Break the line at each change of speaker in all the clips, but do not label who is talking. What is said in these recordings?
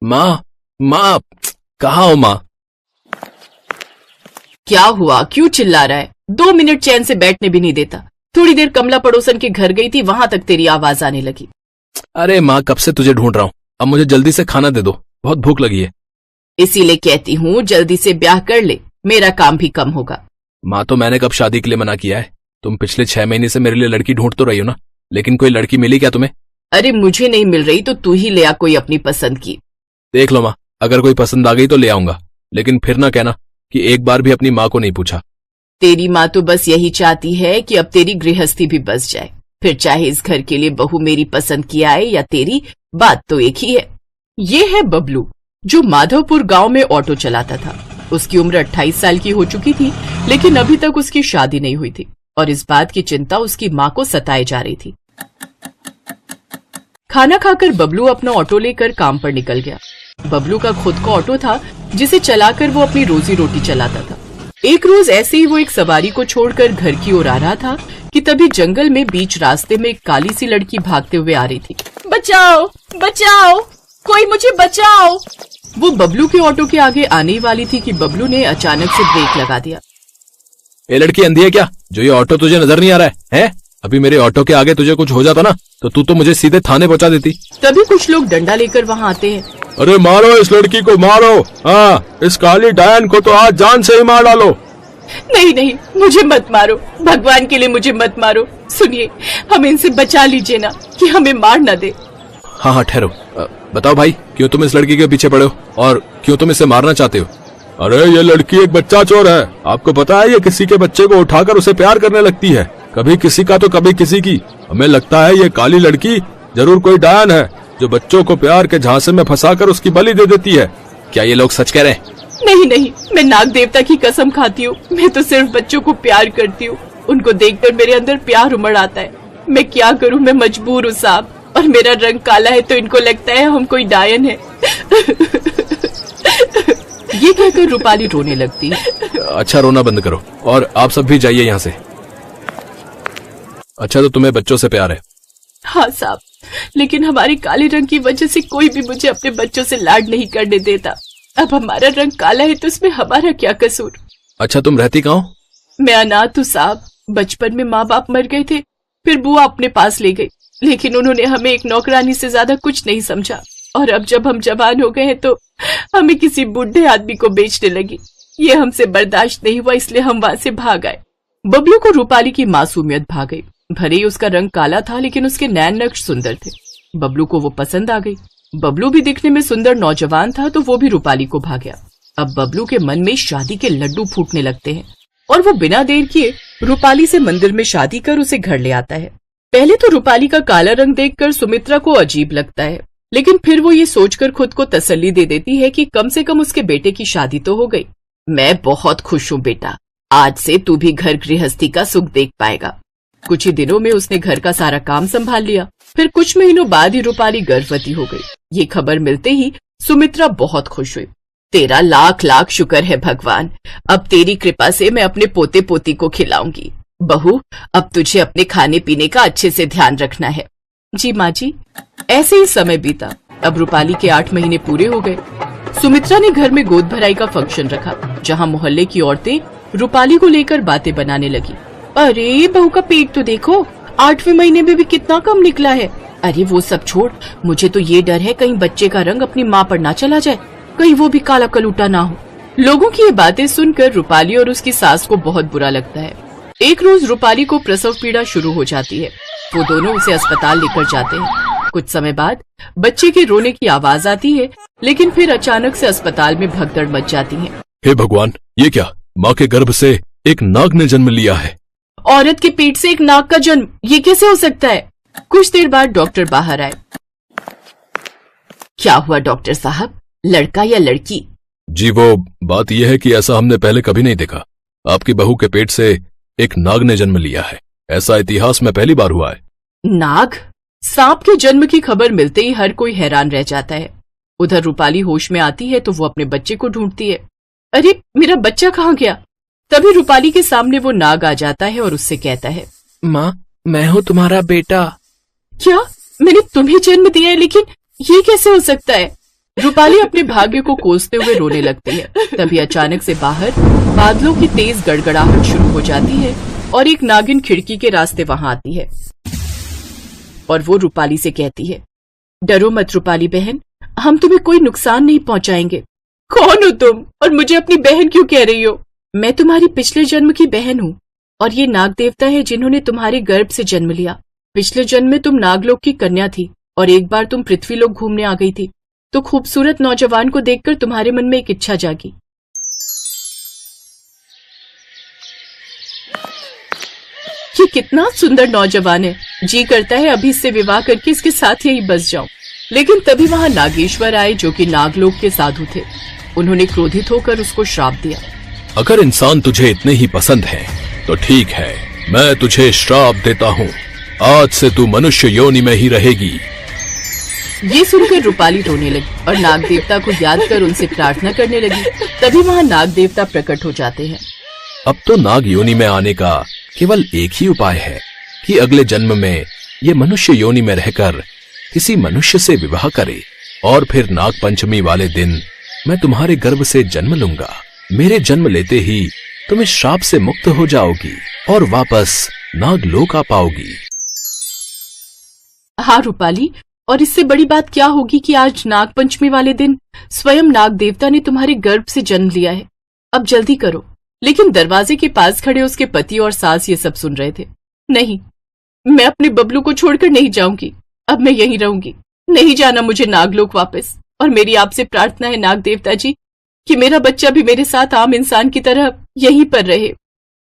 माँ, माँ, कहाँ हो माँ?
क्या हुआ, क्यों चिल्ला रहा है? 2 मिनट चैन से बैठने भी नहीं देता। थोड़ी देर कमला पड़ोसन के घर गई थी, वहां तक तेरी आवाज आने लगी।
अरे माँ, कब से तुझे ढूंढ रहा हूँ। अब मुझे जल्दी से खाना दे दो, बहुत भूख लगी है।
इसीलिए कहती हूँ जल्दी से ब्याह कर ले, मेरा काम भी कम होगा।
माँ, तो मैंने कब शादी के लिए मना किया है? तुम पिछले 6 महीने से मेरे लिए लड़की ढूंढ तो रही हो ना, लेकिन कोई लड़की मिली क्या तुम्हें?
अरे मुझे नहीं मिल रही तो तू ही ले आ कोई अपनी पसंद की।
देख लो माँ, अगर कोई पसंद आ गई तो ले आऊंगा, लेकिन फिर ना कहना कि एक बार भी अपनी माँ को नहीं पूछा।
तेरी माँ तो बस यही चाहती है कि अब तेरी गृहस्थी भी बस जाए, फिर चाहे इस घर के लिए बहू मेरी पसंद की आए या तेरी, बात तो एक ही है। ये है बबलू, जो माधवपुर गांव में ऑटो चलाता था। उसकी उम्र 28 साल की हो चुकी थी, लेकिन अभी तक उसकी शादी नहीं हुई थी और इस बात की चिंता उसकी माँ को सताए जा रही थी। खाना खाकर बबलू अपना ऑटो लेकर काम पर निकल गया। बबलू का खुद का ऑटो था, जिसे चलाकर वो अपनी रोजी रोटी चलाता था। एक रोज ऐसे ही वो एक सवारी को छोड़कर घर की ओर आ रहा था कि तभी जंगल में बीच रास्ते में एक काली सी लड़की भागते हुए आ रही थी। बचाओ, बचाओ, कोई मुझे बचाओ। वो बबलू के ऑटो के आगे आने ही वाली थी कि बबलू ने अचानक से ब्रेक लगा दिया।
ये लड़की अंधी है क्या, जो ये ऑटो तुझे नजर नहीं आ रहा है? अभी मेरे ऑटो के आगे तुझे कुछ हो जाता ना, तो तू तो मुझे सीधे थाने पहुंचा देती।
तभी कुछ लोग डंडा लेकर वहां आते हैं।
अरे मारो इस लड़की को, मारो। हाँ, इस काली डायन को तो आज जान से ही मार डालो।
नहीं नहीं, मुझे मत मारो, भगवान के लिए मुझे मत मारो। सुनिए, हम इनसे बचा लीजिए ना, कि हमें मार न दे।
हाँ हाँ, ठहरो। बताओ भाई, क्यों तुम इस लड़की के पीछे पड़े हो और क्यों तुम इसे मारना चाहते हो? अरे ये लड़की एक बच्चा चोर है। आपको पता है, ये किसी के बच्चे को उठाकर उसे प्यार करने लगती है, कभी किसी का तो कभी किसी की। हमें लगता है ये काली लड़की जरूर कोई डायन है, जो बच्चों को प्यार के झांसे में फंसाकर उसकी बलि दे देती है। क्या ये लोग सच कह रहे हैं?
नहीं नहीं, मैं नाग देवता की कसम खाती हूँ, मैं तो सिर्फ बच्चों को प्यार करती हूँ। उनको देखकर मेरे अंदर प्यार उमड़ आता है। मैं क्या करूँ, मैं मजबूर हूँ साहब। और मेरा रंग काला है तो इनको लगता है हम कोई डायन है। ये कहकर रूपाली रोने लगती।
अच्छा, रोना बंद करो और आप सब भी जाइए यहाँ से। अच्छा, तो तुम्हें बच्चों से प्यार है?
हाँ साहब, लेकिन हमारे काले रंग की वजह से कोई भी मुझे अपने बच्चों से लाड नहीं करने देता। अब हमारा रंग काला है तो इसमें हमारा क्या कसूर?
अच्छा, तुम रहती कहाँ हो?
मैं अनाथ हूँ साहब। बचपन में माँ बाप मर गए थे, फिर बुआ अपने पास ले गई, लेकिन उन्होंने हमें एक नौकरानी से ज्यादा कुछ नहीं समझा। और अब जब हम जवान हो गए हैं तो हमें किसी बूढ़े आदमी को बेचने लगी। ये हमसे बर्दाश्त नहीं हुआ, इसलिए हम वहां से भाग आए। बबलू को रूपाली की मासूमियत भा गई। भले ही उसका रंग काला था, लेकिन उसके नैन नक्श सुंदर थे। बबलू को वो पसंद आ गई। बबलू भी दिखने में सुंदर नौजवान था, तो वो भी रूपाली को भा गया। अब बबलू के मन में शादी के लड्डू फूटने लगते हैं और वो बिना देर किए रूपाली से मंदिर में शादी कर उसे घर ले आता है। पहले तो रूपाली का काला रंग देखकर सुमित्रा को अजीब लगता है, लेकिन फिर वो ये सोचकर खुद को तसल्ली दे देती है कि कम से कम उसके बेटे की शादी तो हो गई। मैं बहुत खुश हूँ बेटा, आज से तू भी घर गृहस्थी का सुख देख पाएगा। कुछ ही दिनों में उसने घर का सारा काम संभाल लिया। फिर कुछ महीनों बाद ही रूपाली गर्भवती हो गई। ये खबर मिलते ही सुमित्रा बहुत खुश हुई। तेरा लाख लाख शुक्र है भगवान, अब तेरी कृपा से मैं अपने पोते पोती को खिलाऊंगी। बहू, अब तुझे अपने खाने पीने का अच्छे से ध्यान रखना है। जी माँ जी। ऐसे ही समय बीता। अब रूपाली के 8 महीने पूरे हो गए। सुमित्रा ने घर में गोद भराई का फंक्शन रखा, जहाँ मोहल्ले की औरतें रूपाली को लेकर बातें बनाने लगी। अरे बहू का पेट तो देखो, 8वें महीने में भी कितना कम निकला है। अरे वो सब छोड़, मुझे तो ये डर है कहीं बच्चे का रंग अपनी माँ पर ना चला जाए, कहीं वो भी काला कलूटा ना हो। लोगों की ये बातें सुनकर रूपाली और उसकी सास को बहुत बुरा लगता है। एक रोज रूपाली को प्रसव पीड़ा शुरू हो जाती है। वो दोनों उसे अस्पताल लेकर जाते हैं। कुछ समय बाद बच्चे के रोने की आवाज आती है, लेकिन फिर अचानक से अस्पताल में भगदड़ मच जाती है।
हे भगवान, ये क्या? माँ के गर्भ से एक नाग ने जन्म लिया है।
औरत के पेट से एक नाग का जन्म, ये कैसे हो सकता है? कुछ देर बाद डॉक्टर बाहर आए। क्या हुआ डॉक्टर साहब, लड़का या लड़की?
जी वो बात यह है कि ऐसा हमने पहले कभी नहीं देखा। आपकी बहू के पेट से एक नाग ने जन्म लिया है, ऐसा इतिहास में पहली बार हुआ है।
नाग? सांप के जन्म की खबर मिलते ही हर कोई हैरान रह जाता है। उधर रूपाली होश में आती है तो वो अपने बच्चे को ढूंढती है। अरे मेरा बच्चा कहाँ गया? तभी रूपाली के सामने वो नाग आ जाता है और उससे कहता है,
माँ, मैं हूँ तुम्हारा बेटा।
क्या? मैंने तुम्हें जन्म दिया है, लेकिन ये कैसे हो सकता है? रूपाली अपने भाग्य को कोसते हुए रोने लगती है। तभी अचानक से बाहर बादलों की तेज गड़गड़ाहट शुरू हो जाती है और एक नागिन खिड़की के रास्ते वहां आती है और वो रूपाली से कहती है, डरो मत रूपाली बहन, हम तुम्हें कोई नुकसान नहीं पहुंचाएंगे। कौन हो तुम और मुझे अपनी बहन क्यों कह रही हो? मैं तुम्हारी पिछले जन्म की बहन हूँ और ये नाग देवता है जिन्होंने तुम्हारे गर्भ से जन्म लिया। पिछले जन्म में तुम नागलोक की कन्या थी और एक बार तुम पृथ्वीलोक घूमने आ गई थी तो खूबसूरत नौजवान को देखकर तुम्हारे मन में एक इच्छा जागी। ये कितना सुंदर नौजवान है, जी करता है अभी इससे विवाह करके इसके साथ यही बस जाऊं। लेकिन तभी वहां नागेश्वर आए जो कि नागलोक के साधु थे। उन्होंने क्रोधित होकर उसको श्राप दिया।
अगर इंसान तुझे इतने ही पसंद है तो ठीक है, मैं तुझे श्राप देता हूँ, आज से तू मनुष्य योनि में ही रहेगी।
ये सुनकर रूपाली रोने लगी और नाग देवता को याद कर उनसे प्रार्थना करने लगी। तभी वहां नाग देवता प्रकट हो जाते हैं।
अब तो नाग योनि में आने का केवल एक ही उपाय है कि अगले जन्म में ये मनुष्य योनि में रहकर किसी मनुष्य से विवाह करे और फिर नाग पंचमी वाले दिन मैं तुम्हारे गर्भ से जन्म लूंगा। मेरे जन्म लेते ही तुम इस श्राप से मुक्त हो जाओगी और वापस नागलोक आ पाओगी।
हाँ रूपाली, और इससे बड़ी बात क्या होगी कि आज नाग पंचमी वाले दिन स्वयं नाग देवता ने तुम्हारे गर्भ से जन्म लिया है। अब जल्दी करो। लेकिन दरवाजे के पास खड़े उसके पति और सास ये सब सुन रहे थे। नहीं, मैं अपने बबलू को छोड़कर नहीं जाऊंगी, अब मैं यहीं रहूंगी, नहीं जाना मुझे नागलोक वापस। और मेरी आपसे प्रार्थना है नाग देवता जी कि मेरा बच्चा भी मेरे साथ आम इंसान की तरह यहीं पर रहे।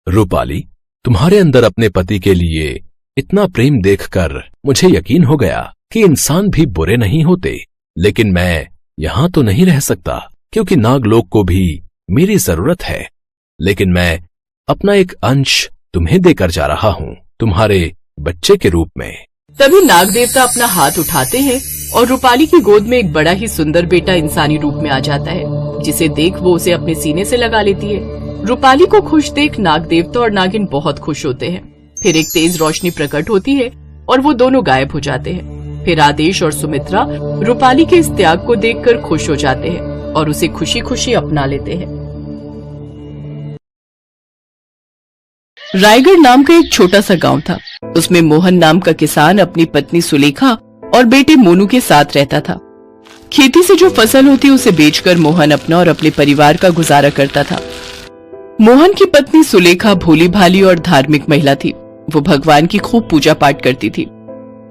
रूपाली, तुम्हारे अंदर अपने पति के लिए इतना प्रेम देखकर मुझे यकीन हो गया कि इंसान भी बुरे नहीं होते। लेकिन मैं यहाँ तो नहीं रह सकता क्योंकि नागलोक को भी मेरी जरूरत है। लेकिन मैं अपना एक अंश तुम्हें देकर जा रहा हूँ, तुम्हारे बच्चे के रूप में।
तभी नाग देवता अपना हाथ उठाते हैं और रूपाली की गोद में एक बड़ा ही सुंदर बेटा इंसानी रूप में आ जाता है, जिसे देख वो उसे अपने सीने से लगा लेती है। रूपाली को खुश देख नाग देवता और नागिन बहुत खुश होते हैं। फिर एक तेज रोशनी प्रकट होती है और वो दोनों गायब हो जाते हैं। फिर आदेश और सुमित्रा रूपाली के इस त्याग को देखकर खुश हो जाते हैं और उसे खुशी खुशी अपना लेते हैं। रायगढ़ नाम का एक छोटा सा गांव था। उसमें मोहन नाम का किसान अपनी पत्नी सुलेखा और बेटे मोनू के साथ रहता था। खेती से जो फसल होती उसे बेचकर मोहन अपना और अपने परिवार का गुजारा करता था। मोहन की पत्नी सुलेखा भोली भाली और धार्मिक महिला थी। वो भगवान की खूब पूजा पाठ करती थी।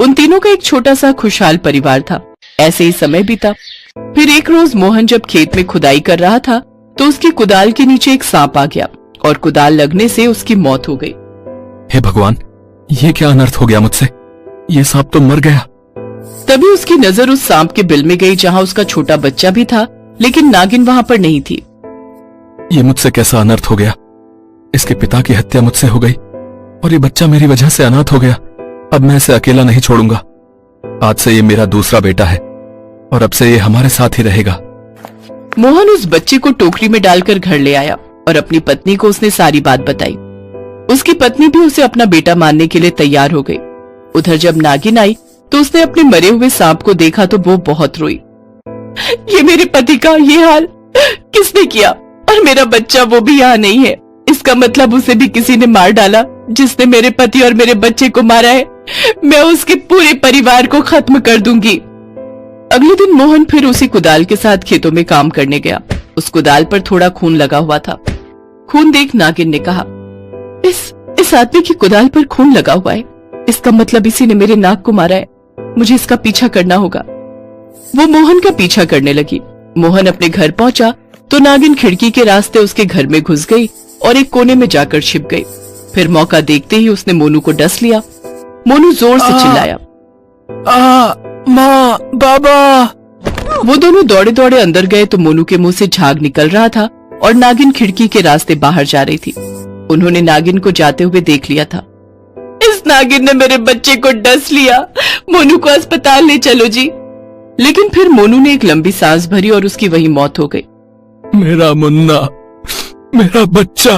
उन तीनों का एक छोटा सा खुशहाल परिवार था। ऐसे ही समय बीता। फिर एक रोज मोहन जब खेत में खुदाई कर रहा था तो उसकी कुदाल के नीचे एक सांप आ गया और कुदाल लगने से उसकी मौत हो गई।
हे भगवान, ये क्या अनर्थ हो गया मुझसे? ये सांप तो मर गया।
तभी उसकी नजर उस सांप के बिल में गई जहाँ उसका छोटा बच्चा भी था, लेकिन नागिन वहाँ पर नहीं थी।
ये मुझसे कैसा अनर्थ हो गया? इसके पिता की हत्या मुझसे हो गई और ये बच्चा मेरी वजह से अनाथ हो गया। अब मैं इसे अकेला नहीं छोड़ूंगा। आज से ये मेरा दूसरा बेटा है और अब से ये हमारे साथ ही रहेगा।
मोहन उस बच्चे को टोकरी में डालकर घर ले आया और अपनी पत्नी को उसने सारी बात बताई। उसकी पत्नी भी उसे अपना बेटा मानने के लिए तैयार हो गई। उधर जब नागिन आई तो उसने अपने मरे हुए सांप को देखा तो वो बहुत रोई। ये मेरे पति का ये हाल किसने किया? और मेरा बच्चा वो भी यहाँ नहीं है। इसका मतलब उसे भी किसी ने मार डाला। जिसने मेरे पति और मेरे बच्चे को मारा है, मैं उसके पूरे परिवार को खत्म कर दूंगी। अगले दिन मोहन फिर उसी कुदाल के साथ खेतों में काम करने गया। उस कुदाल पर थोड़ा खून लगा हुआ था। खून देख नागिन ने कहा, इस आदमी की कुदाल पर खून लगा हुआ है, इसका मतलब इसी ने मेरे नाग को मारा है। मुझे इसका पीछा करना होगा। वो मोहन का पीछा करने लगी। मोहन अपने घर पहुंचा तो नागिन खिड़की के रास्ते उसके घर में घुस गई और एक कोने में जाकर छिप गई। फिर मौका देखते ही उसने मोनू को डस लिया। मोनू जोर से चिल्लाया,
माँ, बाबा।
वो दोनों दौड़े दौड़े अंदर गए तो मोनू के मुंह से झाग निकल रहा था और नागिन खिड़की के रास्ते बाहर जा रही थी। उन्होंने नागिन को जाते हुए देख लिया था। इस नागिन ने मेरे बच्चे को डस लिया, मोनू को अस्पताल ले चलो जी। लेकिन फिर मोनू ने एक लंबी सांस भरी और उसकी वही मौत हो गई।
मेरा मुन्ना, मेरा बच्चा।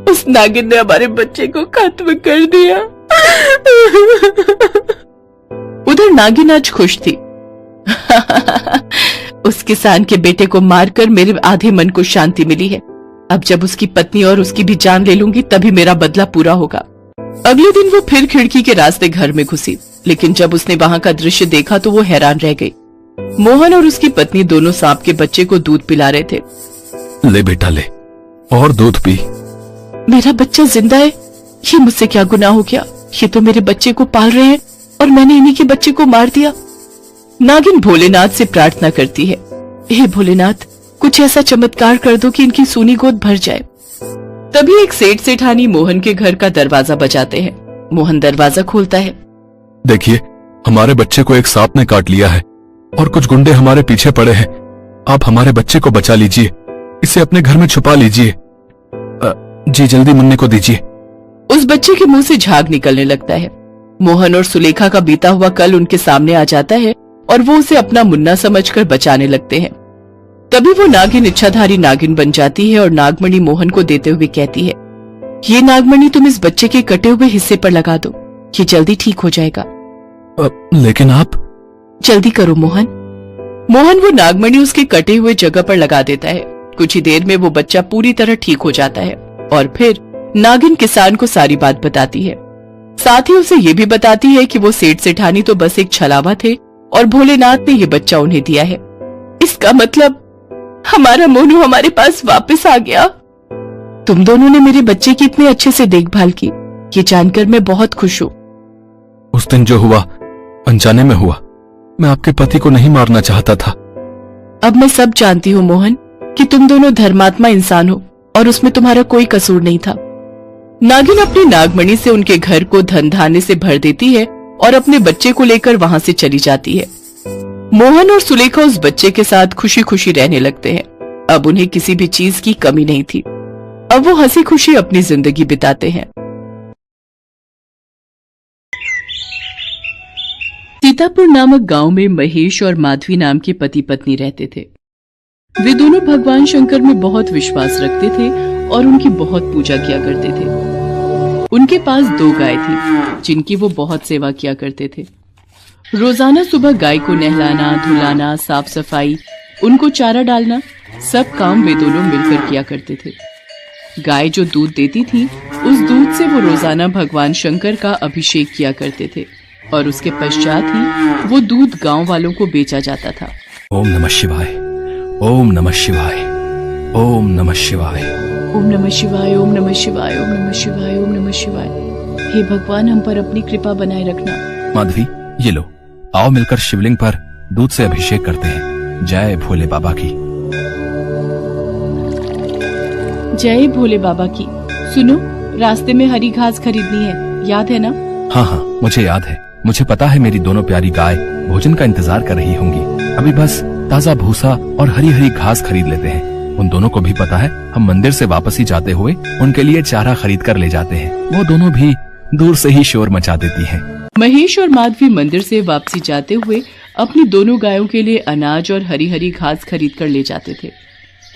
उस नागिन ने हमारे बच्चे को खत्म कर दिया। उधर नागिन आज खुश थी। उस किसान के बेटे को मारकर मेरे आधे मन को शांति मिली है। अब जब उसकी पत्नी और उसकी भी जान ले लूंगी तभी मेरा बदला पूरा होगा। अगले दिन वो फिर खिड़की के रास्ते घर में घुसी, लेकिन जब उसने वहां का दृश्य देखा तो वो हैरान रह गई। मोहन और उसकी पत्नी दोनों सांप के बच्चे को दूध पिला रहे थे।
ले बेटा ले, और दूध पी।
मेरा बच्चा जिंदा है, ये मुझसे क्या गुनाह हो गया? ये तो मेरे बच्चे को पाल रहे हैं और मैंने इन्हीं के बच्चे को मार दिया। नागिन भोलेनाथ से प्रार्थना करती है, हे भोलेनाथ, कुछ ऐसा चमत्कार कर दो कि इनकी सूनी गोद भर जाए। तभी एक सेठ सेठानी मोहन के घर का दरवाजा बजाते हैं। मोहन दरवाजा खोलता है।
देखिए, हमारे बच्चे को एक सांप ने काट लिया है और कुछ गुंडे हमारे पीछे पड़े हैं। आप हमारे बच्चे को बचा लीजिए, इसे अपने घर में छुपा लीजिए। जी जल्दी मुन्ने को दीजिए।
उस बच्चे के मुंह से झाग निकलने लगता है। मोहन और सुलेखा का बीता हुआ कल उनके सामने आ जाता है और वो उसे अपना मुन्ना समझकर बचाने लगते हैं। तभी वो नागिन इच्छाधारी नागिन बन जाती है और नागमणि मोहन को देते हुए कहती है, ये नागमणि तुम इस बच्चे के कटे हुए हिस्से पर लगा दो, ये जल्दी ठीक हो जाएगा।
लेकिन आप?
जल्दी करो मोहन। मोहन वो नागमणि उसके कटे हुए जगह पर लगा देता है। कुछ ही देर में वो बच्चा पूरी तरह ठीक हो जाता है और फिर नागिन किसान को सारी बात बताती है। साथ ही उसे ये भी बताती है कि वो सेठ सेठानी तो बस एक छलावा थे और भोलेनाथ ने ये बच्चा उन्हें दिया है। इसका मतलब हमारा मोनू हमारे पास वापस आ गया। तुम दोनों ने मेरे बच्चे की इतने अच्छे से देखभाल की, ये जानकर मैं बहुत खुश हूँ।
उस दिन जो हुआ अनजाने में हुआ, मैं आपके पति को नहीं मारना चाहता था।
अब मैं सब जानती हूँ मोहन कि तुम दोनों धर्मात्मा इंसान हो और उसमें तुम्हारा कोई कसूर नहीं था। नागिन अपनी नागमणि से उनके घर को धन धान्य से भर देती है और अपने बच्चे को लेकर वहां से चली जाती है। मोहन और सुलेखा उस बच्चे के साथ खुशी खुशी रहने लगते हैं। अब उन्हें किसी भी चीज की कमी नहीं थी। अब वो हंसी खुशी अपनी जिंदगी बिताते हैं। सीतापुर नामक गांव में महेश और माधवी नाम के पति पत्नी रहते थे। वे दोनों भगवान शंकर में बहुत विश्वास रखते थे और उनकी बहुत पूजा किया करते थे। उनके पास 2 गाय थी जिनकी वो बहुत सेवा किया करते थे। रोजाना सुबह गाय को नहलाना, धुलाना, साफ सफाई, उनको चारा डालना, सब काम वे दोनों मिलकर किया करते थे। गाय जो दूध देती थी, उस दूध से वो रोजाना भगवान शंकर का अभिषेक किया करते थे और उसके पश्चात ही वो दूध गांव वालों को बेचा जाता था।
ओम नमः शिवाय, ओम नमः शिवाय, ओम नमः शिवाय,
ओम नमः शिवाय, ओम नमः शिवाय, ओम नमः शिवाय, ओम नमः शिवाय। हे भगवान, हम पर अपनी कृपा बनाए रखना।
माधवी, ये लो, आओ मिलकर शिवलिंग पर दूध से अभिषेक करते हैं। जय भोले बाबा की।
जय भोले बाबा की। सुनो, रास्ते में हरी घास खरीदनी है, याद है ना?
हाँ हाँ, मुझे याद है। मुझे पता है मेरी दोनों प्यारी गाय भोजन का इंतजार कर रही होंगी। अभी बस ताजा भूसा और हरी हरी घास खरीद लेते हैं। उन दोनों को भी पता है हम मंदिर से वापस ही जाते हुए उनके लिए चारा खरीद कर ले जाते हैं। वो दोनों भी दूर से ही शोर मचा देती हैं।
महेश और माधवी मंदिर से वापसी जाते हुए अपनी दोनों गायों के लिए अनाज और हरी हरी घास खरीद कर ले जाते थे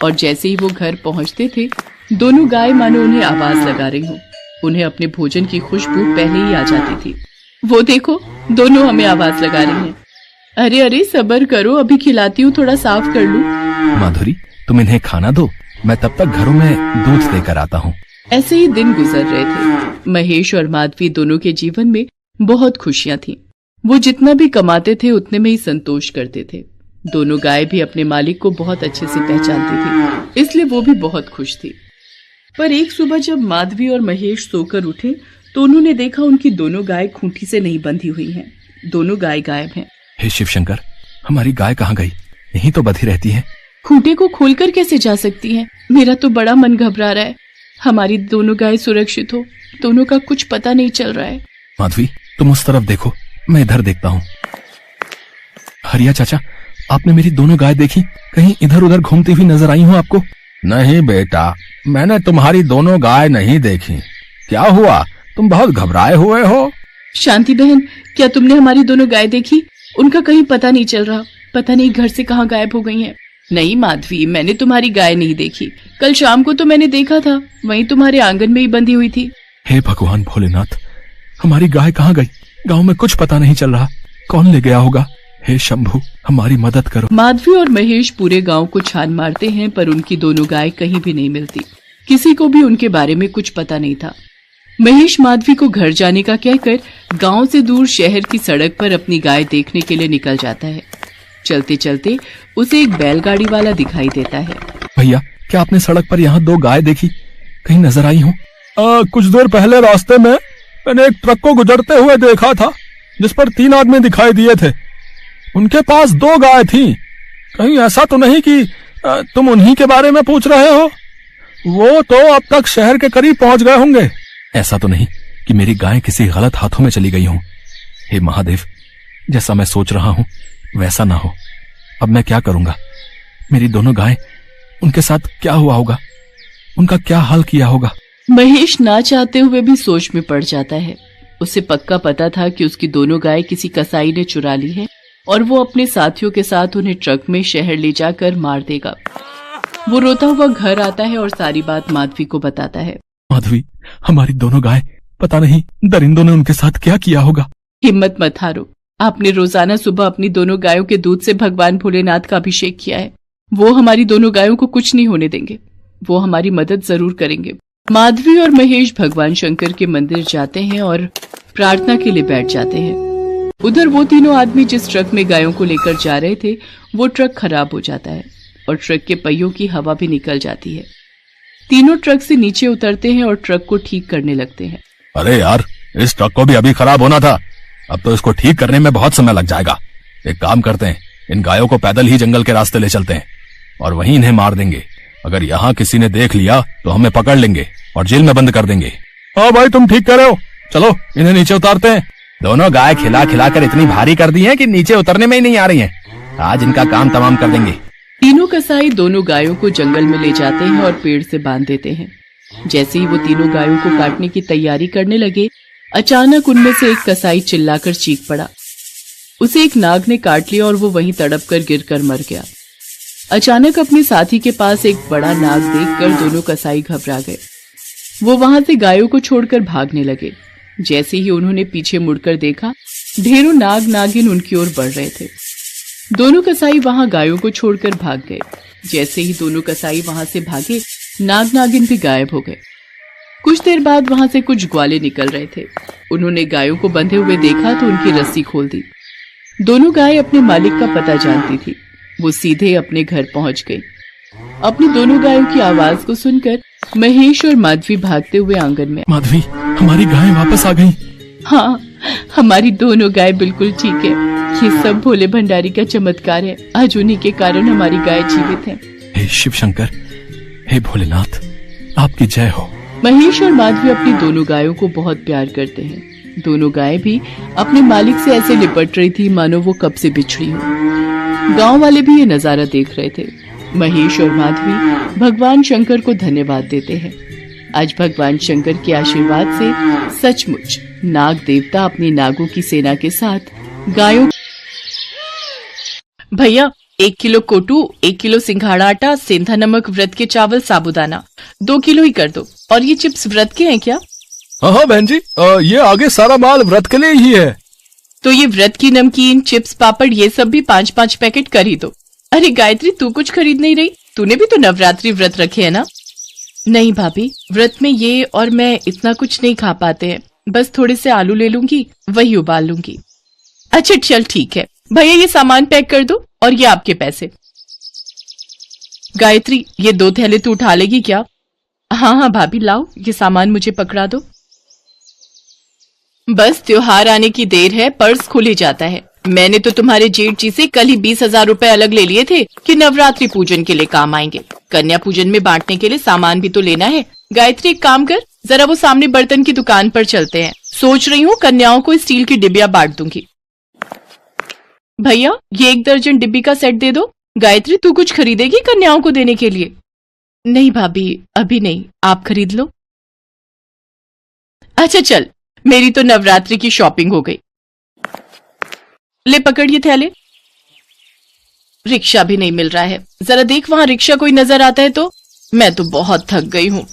और जैसे ही वो घर पहुंचते थे, दोनों गाय मानो उन्हें आवाज लगा रही हो। उन्हें अपने भोजन की खुशबू पहले ही आ जाती थी। वो देखो, दोनों हमें आवाज लगा रही हैं। अरे अरे सब्र करो, अभी खिलाती हूँ, थोड़ा साफ कर लूं।
माधुरी, तुम इन्हें खाना दो, मैं तब तक घरों में दूध देकर आता हूँ।
ऐसे ही दिन गुजर रहे थे। महेश और माधवी दोनों के जीवन में बहुत खुशियां थीं। वो जितना भी कमाते थे उतने में ही संतोष करते थे। दोनों गाय भी अपने मालिक को बहुत अच्छे से पहचानती थी, इसलिए वो भी बहुत खुश थी। पर एक सुबह जब माधवी और महेश सोकर उठे तो उन्होंने देखा उनकी दोनों गाय खूंटी से नहीं बंधी हुई हैं। दोनों गाय गायब हैं।
हे शिव शंकर, हमारी गाय कहाँ गई? यहीं तो बंधी रहती है।
खूंटे को खोलकर कैसे जा सकती हैं? मेरा तो बड़ा मन घबरा रहा है। हमारी दोनों गाय सुरक्षित हो, दोनों का कुछ पता नहीं चल रहा है।
माधवी, तुम उस तरफ देखो, मैं इधर देखता हूँ। हरिया चाचा, आपने मेरी दोनों गाय देखी? कहीं इधर उधर घूमती हुई नजर आई हूँ आपको?
नहीं बेटा, मैंने तुम्हारी दोनों गाय नहीं देखी। क्या हुआ, तुम बहुत घबराए हुए हो?
शांति बहन, क्या तुमने हमारी दोनों गाय देखी? उनका कहीं पता नहीं चल रहा। पता नहीं घर से कहाँ गायब हो गई हैं। नहीं माधवी, मैंने तुम्हारी गाय नहीं देखी। कल शाम को तो मैंने देखा था, वहीं तुम्हारे आंगन में ही बंधी हुई थी।
हे भगवान भोलेनाथ, हमारी गाय कहाँ गई? गांव में कुछ पता नहीं चल रहा। कौन ले गया होगा?
हे शंभू, हमारी मदद करो।
माधवी और महेश पूरे गांव को छान मारते हैं पर उनकी दोनों गाय कहीं भी नहीं मिलती। किसी को भी उनके बारे में कुछ पता नहीं था। महेश माधवी को घर जाने का कहकर गांव से दूर शहर की सड़क पर अपनी गाय देखने के लिए निकल जाता है। चलते चलते उसे एक बैलगाड़ी वाला दिखाई देता है।
भैया, क्या आपने सड़क पर यहाँ 2 गाय देखी? कहीं नजर आई हो? कुछ देर पहले रास्ते में मैंने एक ट्रक को गुजरते हुए देखा था, जिस पर 3 आदमी दिखाई दिए थे। उनके पास 2 गाय थी। कहीं ऐसा तो नहीं कि तुम उन्हीं के बारे में पूछ रहे हो? वो तो अब तक शहर के करीब पहुंच गए होंगे। ऐसा तो नहीं कि मेरी गाय किसी गलत हाथों में चली गई हो? हे महादेव, जैसा मैं सोच रहा हूं वैसा ना हो। अब मैं क्या करूंगा? मेरी दोनों गाय, उनके साथ क्या हुआ होगा? उनका क्या हाल किया होगा?
महेश ना चाहते हुए भी सोच में पड़ जाता है। उसे पक्का पता था कि उसकी दोनों गाय किसी कसाई ने चुरा ली है और वो अपने साथियों के साथ उन्हें ट्रक में शहर ले जाकर मार देगा। वो रोता हुआ घर आता है और सारी बात माधवी को बताता है।
माधवी, हमारी दोनों गाय, पता नहीं दरिंदों ने उनके साथ क्या किया होगा।
हिम्मत मत हारो। आपने रोजाना सुबह अपनी दोनों गायों के दूध से भगवान भोलेनाथ का अभिषेक किया है। वो हमारी दोनों गायों को कुछ नहीं होने देंगे। वो हमारी मदद जरूर करेंगे। माधवी और महेश भगवान शंकर के मंदिर जाते हैं और प्रार्थना के लिए बैठ जाते हैं। उधर वो तीनों आदमी जिस ट्रक में गायों को लेकर जा रहे थे, वो ट्रक खराब हो जाता है और ट्रक के पहियों की हवा भी निकल जाती है। तीनों ट्रक से नीचे उतरते हैं और ट्रक को ठीक करने लगते हैं।
अरे यार, इस ट्रक को भी अभी खराब होना था। अब तो इसको ठीक करने में बहुत समय लग जाएगा। एक काम करते हैं, इन गायों को पैदल ही जंगल के रास्ते ले चलते हैं और वहीं इन्हें मार देंगे। अगर यहाँ किसी ने देख लिया तो हमें पकड़ लेंगे और जेल में बंद कर देंगे। हाँ भाई, तुम ठीक कह रहे हो। चलो इन्हें नीचे उतारते हैं। दोनों गाय खिला खिला कर इतनी भारी कर दी हैं कि नीचे उतरने में ही नहीं आ रही हैं। आज इनका काम तमाम कर देंगे।
तीनों कसाई दोनों गायों को जंगल में ले जाते हैं और पेड़ से बांध देते हैं। जैसे ही वो तीनों गायों को काटने की तैयारी करने लगे, अचानक उनमें से एक कसाई चिल्लाकर चीख पड़ा। उसे एक नाग ने काट लिया और वो वहीं तड़प कर गिरकर मर गया। अचानक अपने साथी के पास एक बड़ा नाग देखकर दोनों कसाई घबरा गए। वो वहां से गायों को छोड़कर भागने लगे। जैसे ही उन्होंने पीछे मुड़कर देखा, ढेरों नाग नागिन उनकी ओर बढ़ रहे थे। दोनों कसाई वहां गायों को छोड़कर भाग गए। जैसे ही दोनों कसाई वहां से भागे, नाग नागिन भी गायब हो गए। कुछ देर बाद वहां से कुछ ग्वाले निकल रहे थे। उन्होंने गायों को बंधे हुए देखा तो उनकी रस्सी खोल दी। दोनों गाय अपने मालिक का पता जानती थी। वो सीधे अपने घर पहुंच गई। अपनी दोनों गायों की आवाज को सुनकर महेश और माधवी भागते हुए आंगन में।
माधवी, हमारी गाय वापस आ गई।
हाँ, हमारी दोनों गाय बिल्कुल ठीक है। ये सब भोले भंडारी का चमत्कार है। आज उन्हीं के कारण हमारी गाय जीवित है।
हे शिव शंकर, हे भोलेनाथ, आपकी जय हो।
महेश और माधवी अपनी दोनों गायों को बहुत प्यार करते हैं। दोनों गायें भी अपने मालिक से ऐसे लिपट रही थी मानो वो कब से बिछड़ी हो। गांव वाले भी ये नजारा देख रहे थे। महेश और माधवी भगवान शंकर को धन्यवाद देते हैं। आज भगवान शंकर के आशीर्वाद से सचमुच नाग देवता अपनी नागों की सेना के साथ गायों। भैया, 1 किलो कोटू, 1 किलो सिंघाड़ा आटा, सेंधा नमक, व्रत के चावल, साबूदाना 2 किलो ही कर दो। और ये चिप्स व्रत के हैं क्या?
हाँ बहन जी, ये आगे सारा माल व्रत के लिए ही है।
तो ये व्रत की नमकीन, चिप्स, पापड़ ये सब भी 5-5 पैकेट कर ही दो। अरे गायत्री, तू कुछ खरीद नहीं रही? तूने भी तो नवरात्रि व्रत रखे है ना? नहीं भाभी, व्रत में ये और मैं इतना कुछ नहीं खा पाते हैं। बस थोड़े से आलू ले लूंगी, वही उबाल लूंगी। अच्छा चल ठीक है भैया, ये सामान पैक कर दो और ये आपके पैसे। गायत्री, ये 2 थैले तू उठा लेगी क्या? हाँ हाँ भाभी, लाओ ये सामान मुझे पकड़ा दो। बस त्योहार आने की देर है, पर्स खुल ही जाता है। मैंने तो तुम्हारे जेठ जी से कल ही 20,000 रुपए अलग ले लिए थे कि नवरात्रि पूजन के लिए काम आएंगे। कन्या पूजन में बांटने के लिए सामान भी तो लेना है। गायत्री, एक काम कर, जरा वो सामने बर्तन की दुकान पर चलते हैं। सोच रही हूँ कन्याओं को स्टील की डिबिया बांट दूंगी। भैया, ये 1 दर्जन डिब्बी का सेट दे दो। गायत्री, तू कुछ खरीदेगी कन्याओं को देने के लिए? नहीं भाभी, अभी नहीं, आप खरीद लो। अच्छा चल, मेरी तो नवरात्रि की शॉपिंग हो गई। ले पकड़ ये थैले। रिक्शा भी नहीं मिल रहा है, जरा देख वहां रिक्शा कोई नजर आता है तो। मैं तो बहुत थक गई हूँ।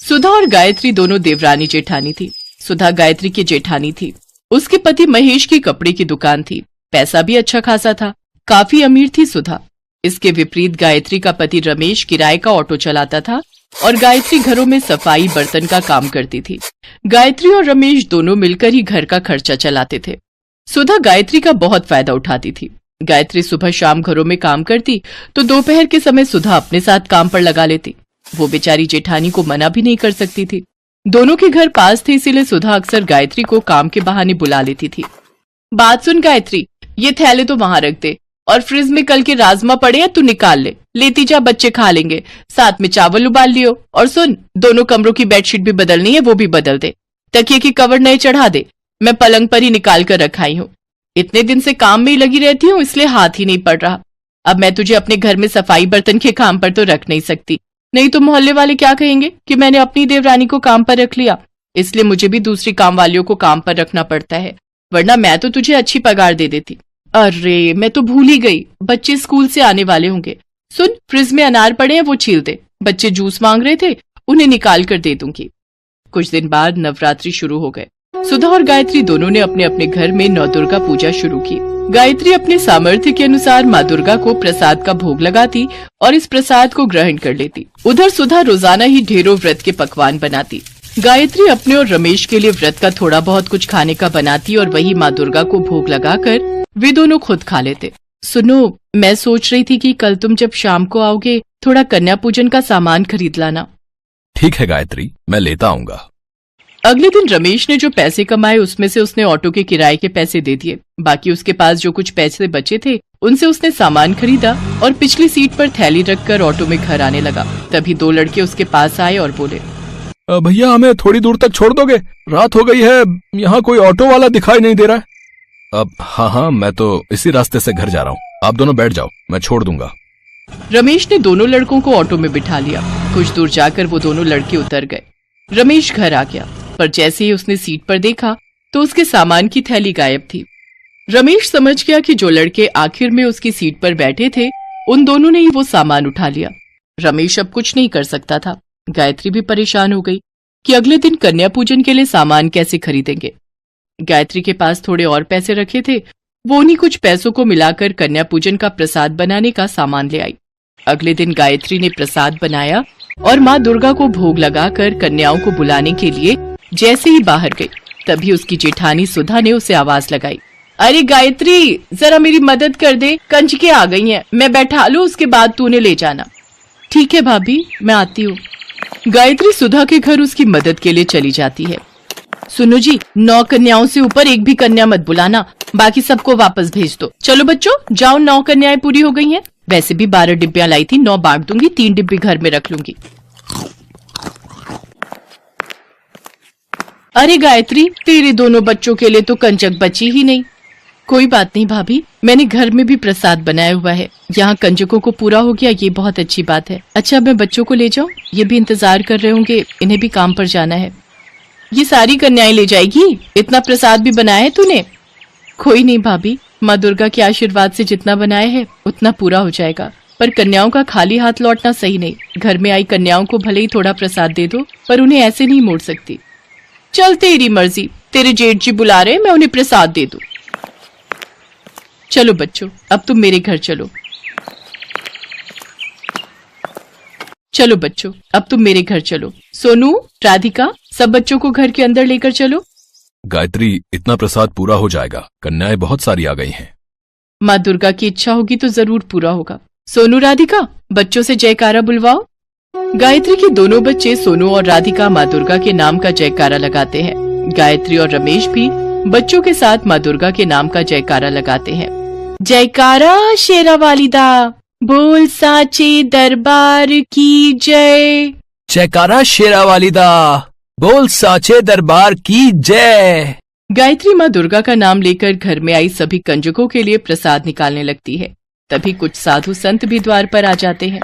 सुधा और गायत्री दोनों देवरानी जेठानी थी। सुधा गायत्री की जेठानी थी। उसके पति महेश की कपड़े की दुकान थी। पैसा भी अच्छा खासा था, काफी अमीर थी सुधा। इसके विपरीत गायत्री का पति रमेश किराए का ऑटो चलाता था और गायत्री घरों में सफाई बर्तन का काम करती थी। गायत्री और रमेश दोनों मिलकर ही घर का खर्चा चलाते थे। सुधा गायत्री का बहुत फायदा उठाती थी। गायत्री सुबह शाम घरों में काम करती तो दोपहर के समय सुधा अपने साथ काम पर लगा लेती। वो बेचारी जेठानी को मना भी नहीं कर सकती थी। दोनों के घर पास थे, इसीलिए सुधा अक्सर गायत्री को काम के बहाने बुला लेती थी। बात सुन गायत्री, ये थैले तो वहां रख दे और फ्रिज में कल के राजमा पड़े हैं, तू निकाल ले, लेती जा, बच्चे खा लेंगे। साथ में चावल उबाल लियो। और सुन, दोनों कमरों की बेडशीट भी बदलनी है, वो भी बदल दे। तकिए की कवर नए चढ़ा दे, मैं पलंग पर ही निकाल कर रखाई हूँ। इतने दिन से काम में ही लगी रहती हूँ, इसलिए हाथ ही नहीं पड़ रहा। अब मैं तुझे अपने घर में सफाई बर्तन के काम पर तो रख नहीं सकती, नहीं तो मोहल्ले वाले क्या कहेंगे कि मैंने अपनी देवरानी को काम पर रख लिया। इसलिए मुझे भी दूसरी काम वालियों को काम पर रखना पड़ता है, वरना मैं तो तुझे अच्छी पगार दे देती। अरे मैं तो भूल ही गई, बच्चे स्कूल से आने वाले होंगे। सुन, फ्रिज में अनार पड़े हैं, वो छील दे। बच्चे जूस मांग रहे थे, उन्हें निकाल कर दे दूंगी। कुछ दिन बाद नवरात्रि शुरू हो गए। सुधा और गायत्री दोनों ने अपने अपने घर में नवदुर्गा पूजा शुरू की। गायत्री अपने सामर्थ्य के अनुसार माँ दुर्गा को प्रसाद का भोग लगाती और इस प्रसाद को ग्रहण कर लेती। उधर सुधा रोजाना ही ढेरों व्रत के पकवान बनाती। गायत्री अपने और रमेश के लिए व्रत का थोड़ा बहुत कुछ खाने का बनाती और वही माँ दुर्गा को भोग लगाकर वे दोनों खुद खा लेते। सुनो, मैं सोच रही थी कि कल तुम जब शाम को आओगे थोड़ा कन्या पूजन का सामान खरीद लाना।
ठीक है गायत्री, मैं लेता आऊंगा।
अगले दिन रमेश ने जो पैसे कमाए उसमें से उसने ऑटो के किराए के पैसे दे दिए। बाकी उसके पास जो कुछ पैसे बचे थे उनसे उसने सामान खरीदा और पिछली सीट पर थैली रखकर ऑटो में घर आने लगा। तभी दो लड़के उसके पास आए और बोले,
भैया हमें थोड़ी दूर तक छोड़ दोगे? रात हो गई है, यहाँ कोई ऑटो वाला दिखाई नहीं दे रहा है।
अब हाँ, मैं तो इसी रास्ते से घर जा रहा हूँ, आप दोनों बैठ जाओ, मैं छोड़ दूंगा।
रमेश ने दोनों लड़कों को ऑटो में बिठा लिया। कुछ दूर जाकर वो दोनों लड़के उतर गए। रमेश घर आ गया, पर जैसे ही उसने सीट पर देखा तो उसके सामान की थैली गायब थी। रमेश समझ गया कि जो लड़के आखिर में उसकी सीट पर बैठे थे उन दोनों ने ही वो सामान उठा लिया। रमेश अब कुछ नहीं कर सकता था। गायत्री भी परेशान हो गई कि अगले दिन कन्या पूजन के लिए सामान कैसे खरीदेंगे। गायत्री के पास थोड़े और पैसे रखे थे, वो उन्हीं कुछ पैसों को मिलाकर कन्या पूजन का प्रसाद बनाने का सामान ले आई। अगले दिन गायत्री ने प्रसाद बनाया और माँ दुर्गा को भोग लगाकर कन्याओं को बुलाने के लिए जैसे ही बाहर गई तभी उसकी जेठानी सुधा ने उसे आवाज लगाई, अरे गायत्री, जरा मेरी मदद कर दे, कंजके आ गई हैं, मैं बैठा लूं, उसके बाद तू उन्हें ले जाना। ठीक है भाभी, मैं आती हूँ। गायत्री सुधा के घर उसकी मदद के लिए चली जाती है। सुनो जी, 9 कन्याओं से ऊपर एक भी कन्या मत बुलाना, बाकी सबको वापस भेज दो। चलो बच्चों, जाओ, 9 कन्याएं पूरी हो गई हैं। वैसे भी 12 डिब्बियां लाई थी, 9 बांट दूंगी, 3 डिब्बी घर में रख लूंगी। अरे गायत्री, तेरे दोनों बच्चों के लिए तो कंजक बची ही नहीं। कोई बात नहीं भाभी, मैंने घर में भी प्रसाद बनाया हुआ है, यहाँ कंजकों को पूरा हो गया, ये बहुत अच्छी बात है। अच्छा, मैं बच्चों को ले जाऊं? ये भी इंतजार कर रहे होंगे, इन्हें भी काम पर जाना है। ये सारी कन्याएं ले जाएगी? इतना प्रसाद भी बनाया है तूने? कोई नहीं भाभी, माँ दुर्गा के आशीर्वाद से जितना बनाया है उतना पूरा हो जाएगा, पर कन्याओं का खाली हाथ लौटना सही नहीं। घर में आई कन्याओं को भले ही थोड़ा प्रसाद दे दो, पर उन्हें ऐसे नहीं मोड़ सकती। चल तेरी मर्जी, तेरे जेठ जी बुला रहे, मैं उन्हें प्रसाद दे दूं। चलो बच्चों, अब तुम मेरे घर चलो। चलो बच्चों, अब तुम मेरे घर चलो। सोनू, राधिका, सब बच्चों को घर के अंदर लेकर चलो।
गायत्री, इतना प्रसाद पूरा हो जाएगा, कन्याएं बहुत सारी आ गई हैं।
माँ दुर्गा की इच्छा होगी तो जरूर पूरा होगा। सोनू, राधिका, बच्चों से जयकारा बुलवाओ। गायत्री के दोनों बच्चे सोनू और राधिका माँ दुर्गा के नाम का जयकारा लगाते हैं। गायत्री और रमेश भी बच्चों के साथ माँ दुर्गा के नाम का जयकारा लगाते हैं। जयकारा शेरा वालिदा, बोल साचे दरबार की जय।
जयकारा शेरा वालिदा, बोल साचे दरबार की जय।
गायत्री माँ दुर्गा का नाम लेकर घर में आई सभी कंजकों के लिए प्रसाद निकालने लगती है। तभी कुछ साधु संत भी द्वार पर आ जाते हैं।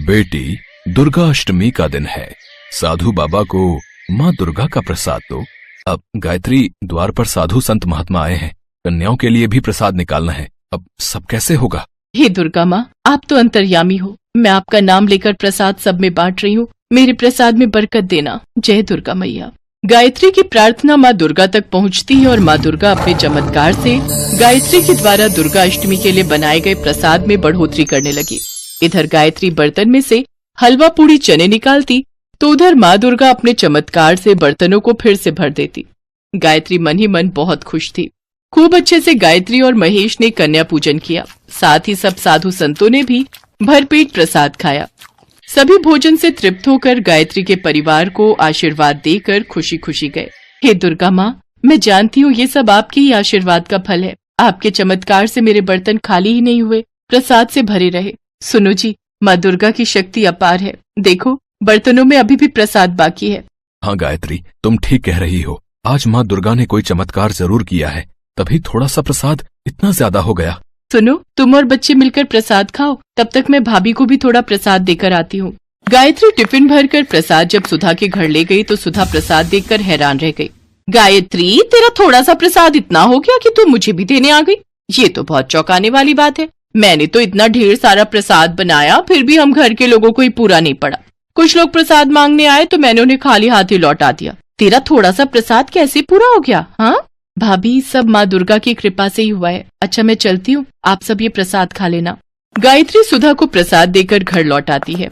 बेटी, दुर्गा अष्टमी का दिन है, साधु बाबा को माँ दुर्गा का प्रसाद दो। अब गायत्री, द्वार पर साधु संत महात्मा आए हैं, कन्याओं के लिए भी प्रसाद निकालना है, अब सब कैसे होगा?
हे दुर्गा माँ, आप तो अंतर्यामी हो, मैं आपका नाम लेकर प्रसाद सब में बांट रही हूँ, मेरे प्रसाद में बरकत देना। जय दुर्गा मैया। गायत्री की प्रार्थना माँ दुर्गा तक पहुँचती है और माँ दुर्गा अपने चमत्कार से गायत्री के द्वारा दुर्गा अष्टमी के लिए बनाए गए प्रसाद में बढ़ोतरी करने लगी। इधर गायत्री बर्तन में से हलवा पूड़ी चने निकालती तो उधर माँ दुर्गा अपने चमत्कार से बर्तनों को फिर से भर देती। गायत्री मन ही मन बहुत खुश थी। खूब अच्छे से गायत्री और महेश ने कन्या पूजन किया। साथ ही सब साधु संतों ने भी भरपेट प्रसाद खाया। सभी भोजन से तृप्त होकर गायत्री के परिवार को आशीर्वाद देकर खुशी खुशी गए। हे दुर्गा माँ, मैं जानती हूँ ये सब आपके ही आशीर्वाद का फल है। आपके चमत्कार से मेरे बर्तन खाली ही नहीं हुए, प्रसाद से भरे रहे। सुनो जी, माँ दुर्गा की शक्ति अपार है। देखो, बर्तनों में अभी भी प्रसाद बाकी है।
हाँ गायत्री, तुम ठीक कह रही हो। आज माँ दुर्गा ने कोई चमत्कार जरूर किया है, तभी थोड़ा सा प्रसाद इतना ज्यादा हो गया।
सुनो, तुम और बच्चे मिलकर प्रसाद खाओ, तब तक मैं भाभी को भी थोड़ा प्रसाद देकर आती हूँ। गायत्री टिफिन भरकर प्रसाद जब सुधा के घर ले गई तो सुधा प्रसाद देखकर हैरान रह गई। गायत्री, तेरा थोड़ा सा प्रसाद इतना हो गया कि तू मुझे भी देने आ गई। ये तो बहुत चौंकाने वाली बात है। मैंने तो इतना ढेर सारा प्रसाद बनाया, फिर भी हम घर के लोगों को ही पूरा नहीं पड़ा। कुछ लोग प्रसाद मांगने आए तो मैंने उन्हें खाली हाथ ही लौटा दिया। तेरा थोड़ा सा प्रसाद कैसे पूरा हो गया? हाँ भाभी, सब माँ दुर्गा की कृपा से ही हुआ है। अच्छा, मैं चलती हूँ, आप सब ये प्रसाद खा लेना। गायत्री सुधा को प्रसाद देकर घर लौट आती है।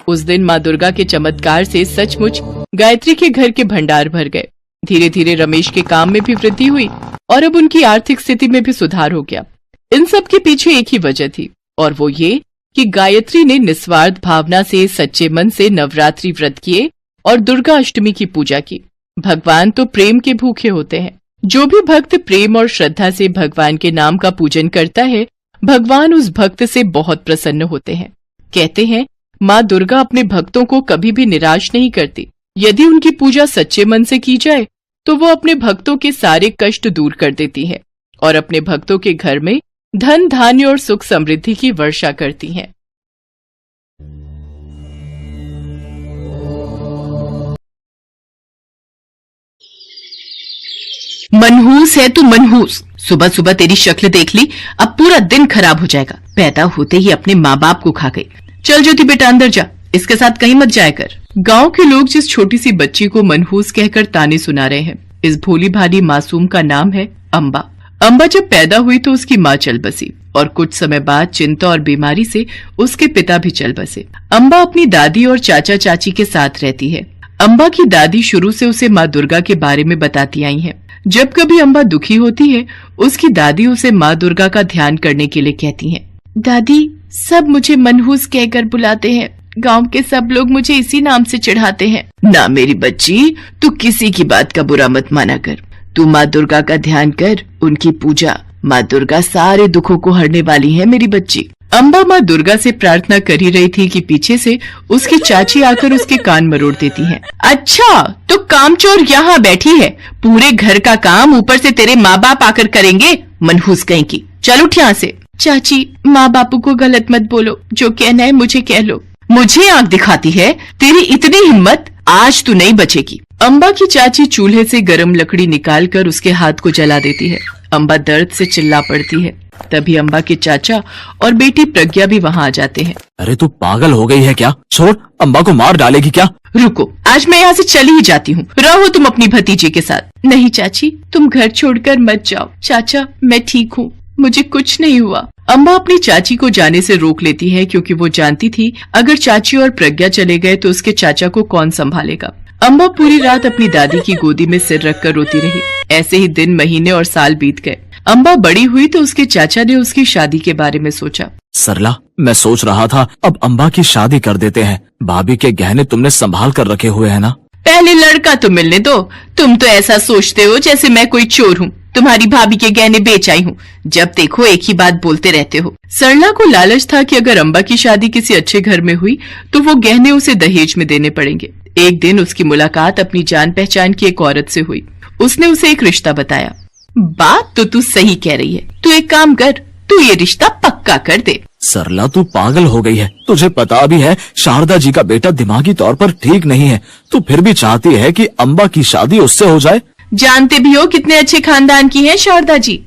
उस दिन माँ दुर्गा के चमत्कार से सचमुच गायत्री के घर के भंडार भर गए। धीरे धीरे रमेश के काम में भी वृद्धि हुई और अब उनकी आर्थिक स्थिति में भी सुधार हो गया। इन सब के पीछे एक ही वजह थी, और वो ये कि गायत्री ने निस्वार्थ भावना से सच्चे मन से नवरात्रि व्रत किए और दुर्गा अष्टमी की पूजा की। भगवान तो प्रेम के भूखे होते हैं। जो भी भक्त प्रेम और श्रद्धा से भगवान के नाम का पूजन करता है, भगवान उस भक्त से बहुत प्रसन्न होते हैं। कहते हैं, माँ दुर्गा अपने भक्तों को कभी भी निराश नहीं करती। यदि उनकी पूजा सच्चे मन से की जाए तो वो अपने भक्तों के सारे कष्ट दूर कर देती है और अपने भक्तों के घर में धन धान्य और सुख समृद्धि की वर्षा करती हैं।
मनहूस है तू, मनहूस। सुबह सुबह तेरी शक्ल देख ली, अब पूरा दिन खराब हो जाएगा। पैदा होते ही अपने माँ बाप को खा गई। चल ज्योति बेटा, अंदर जा, इसके साथ कहीं मत जाया कर। गांव के लोग जिस छोटी सी बच्ची को मनहूस कहकर ताने सुना रहे हैं, इस भोली भाली मासूम का नाम है अम्बा। अम्बा जब पैदा हुई तो उसकी माँ चल बसी और कुछ समय बाद चिंता और बीमारी से उसके पिता भी चल बसे। अम्बा अपनी दादी और चाचा चाची के साथ रहती है। अम्बा की दादी शुरू से उसे माँ दुर्गा के बारे में बताती आई हैं। जब कभी अम्बा दुखी होती है, उसकी दादी उसे माँ दुर्गा का ध्यान करने के लिए कहती हैं। दादी, सब मुझे मनहूस कहकर बुलाते हैं। गांव के सब लोग मुझे इसी नाम से चिढ़ाते हैं। ना मेरी बच्ची, तू किसी की बात का बुरा मत माना कर। तू माँ दुर्गा का ध्यान कर, उनकी पूजा। माँ दुर्गा सारे दुखों को हरने वाली है मेरी बच्ची। अम्बा माँ दुर्गा से प्रार्थना कर ही रही थी कि पीछे से उसकी चाची आकर उसके कान मरोड़ देती हैं। अच्छा, तो कामचोर यहाँ बैठी है, पूरे घर का काम ऊपर से तेरे माँ बाप आकर करेंगे। मनहूस कहीं की, चल उठ यहाँ से। चाची, माँ बापू को गलत मत बोलो, जो कहना है मुझे कह लो। मुझे आंख दिखाती है? तेरी इतनी हिम्मत, आज तू नहीं बचेगी। अम्बा की चाची चूल्हे से गरम लकड़ी निकालकर उसके हाथ को जला देती है। अम्बा दर्द से चिल्ला पड़ती है। तभी अम्बा के चाचा और बेटी प्रज्ञा भी वहाँ आ जाते हैं।
अरे तू पागल हो गई है क्या? छोड़, अम्बा को मार डालेगी क्या?
रुको, आज मैं यहाँ से चली ही जाती हूँ। रहो तुम अपनी भतीजे के साथ। नहीं चाची, तुम घर छोड़कर मत जाओ। चाचा, मैं ठीक हूँ, मुझे कुछ नहीं हुआ। अम्बा अपनी चाची को जाने से रोक लेती है क्योंकि वो जानती थी अगर चाची और प्रज्ञा चले गए तो उसके चाचा को कौन संभालेगा। अम्बा पूरी रात अपनी दादी की गोदी में सिर रखकर रोती रही। ऐसे ही दिन, महीने और साल बीत गए। अम्बा बड़ी हुई तो उसके चाचा ने उसकी शादी के बारे में सोचा।
सरला, मैं सोच रहा था अब अम्बा की शादी कर देते हैं। भाभी के गहने तुमने संभाल कर रखे हुए हैं ना?
पहले लड़का तो मिलने दो। तुम तो ऐसा सोचते हो जैसे मैं कोई चोर हूँ। तुम्हारी भाभी के गहने बेच आई हूँ। जब देखो एक ही बात बोलते रहते हो। सरला को लालच था कि अगर अम्बा की शादी किसी अच्छे घर में हुई तो वो गहने उसे दहेज में देने पड़ेंगे। एक दिन उसकी मुलाकात अपनी जान पहचान की एक औरत से हुई। उसने उसे एक रिश्ता बताया। बात तो तू सही कह रही है। तू एक काम कर, तू ये रिश्ता पक्का कर दे।
सरला, तू पागल हो गई है। तुझे पता भी है शारदा जी का बेटा दिमागी तौर पर ठीक नहीं है। तू फिर भी चाहती है कि अम्बा की शादी उससे हो जाए?
जानते भी हो कितने अच्छे खानदान की है शारदा जी।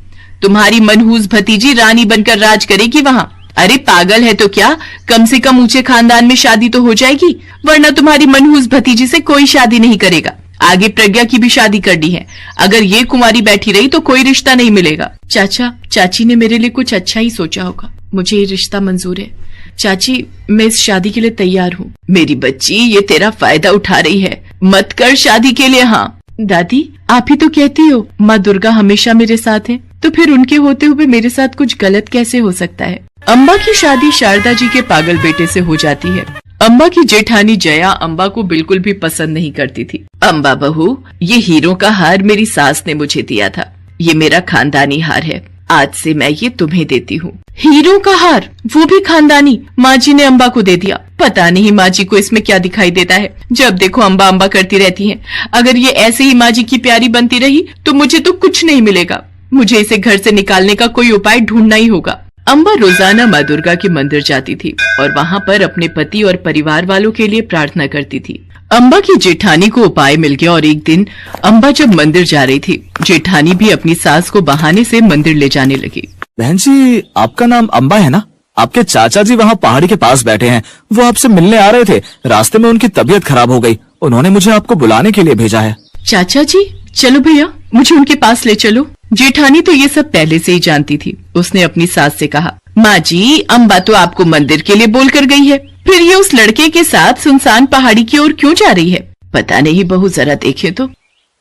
तुम्हारी मनहूस भतीजी रानी बनकर राज करेगी वहाँ। अरे पागल है तो क्या, कम से कम ऊंचे खानदान में शादी तो हो जाएगी, वरना तुम्हारी मनहूस भतीजी से कोई शादी नहीं करेगा। आगे प्रज्ञा की भी शादी करनी है। अगर ये कुंवारी बैठी रही तो कोई रिश्ता नहीं मिलेगा। चाचा चाची ने मेरे लिए कुछ अच्छा ही सोचा होगा, मुझे ये रिश्ता मंजूर है। चाची मैं इस शादी के लिए तैयार हूँ। मेरी बच्ची ये तेरा फायदा उठा रही है, मत कर शादी के लिए। हाँ दादी आप ही तो कहती हो माँ दुर्गा हमेशा मेरे साथ है, तो फिर उनके होते हुए मेरे साथ कुछ गलत कैसे हो सकता है। अम्बा की शादी शारदा जी के पागल बेटे से हो जाती है। अम्बा की जेठानी जया अम्बा को बिल्कुल भी पसंद नहीं करती थी। अम्बा बहू ये हीरों का हार मेरी सास ने मुझे दिया था, ये मेरा खानदानी हार है, आज से मैं ये तुम्हें देती हूँ। हीरों का हार, वो भी खानदानी? माँ जी ने अम्बा को दे दिया। पता नहीं माँ जी को इसमें क्या दिखाई देता है, जब देखो अम्बा अम्बा करती रहती हैं। अगर ये ऐसे ही माँ जी की प्यारी बनती रही तो मुझे तो कुछ नहीं मिलेगा। मुझे इसे घर से निकालने का कोई उपाय ढूंढना ही होगा। अम्बा रोजाना माँ दुर्गा के मंदिर जाती थी और वहाँ पर अपने पति और परिवार वालों के लिए प्रार्थना करती थी। अम्बा की जेठानी को उपाय मिल गया और एक दिन अम्बा जब मंदिर जा रही थी, जेठानी भी अपनी सास को बहाने से मंदिर ले जाने लगी।
बहन जी आपका नाम अम्बा है ना? आपके चाचा जी वहाँ पहाड़ी के पास बैठे हैं, वो आपसे मिलने आ रहे थे। रास्ते में उनकी तबीयत खराब हो गई, उन्होंने मुझे आपको बुलाने के लिए भेजा है।
चाचा जी चलो भैया मुझे उनके पास ले चलो। जेठानी तो ये सब पहले से ही जानती थी। उसने अपनी सास से कहा, माँ जी अम्बा तो आपको मंदिर के लिए बोल कर गई है, फिर ये उस लड़के के साथ सुनसान पहाड़ी की ओर क्यों जा रही है? पता नहीं बहू जरा देखे तो।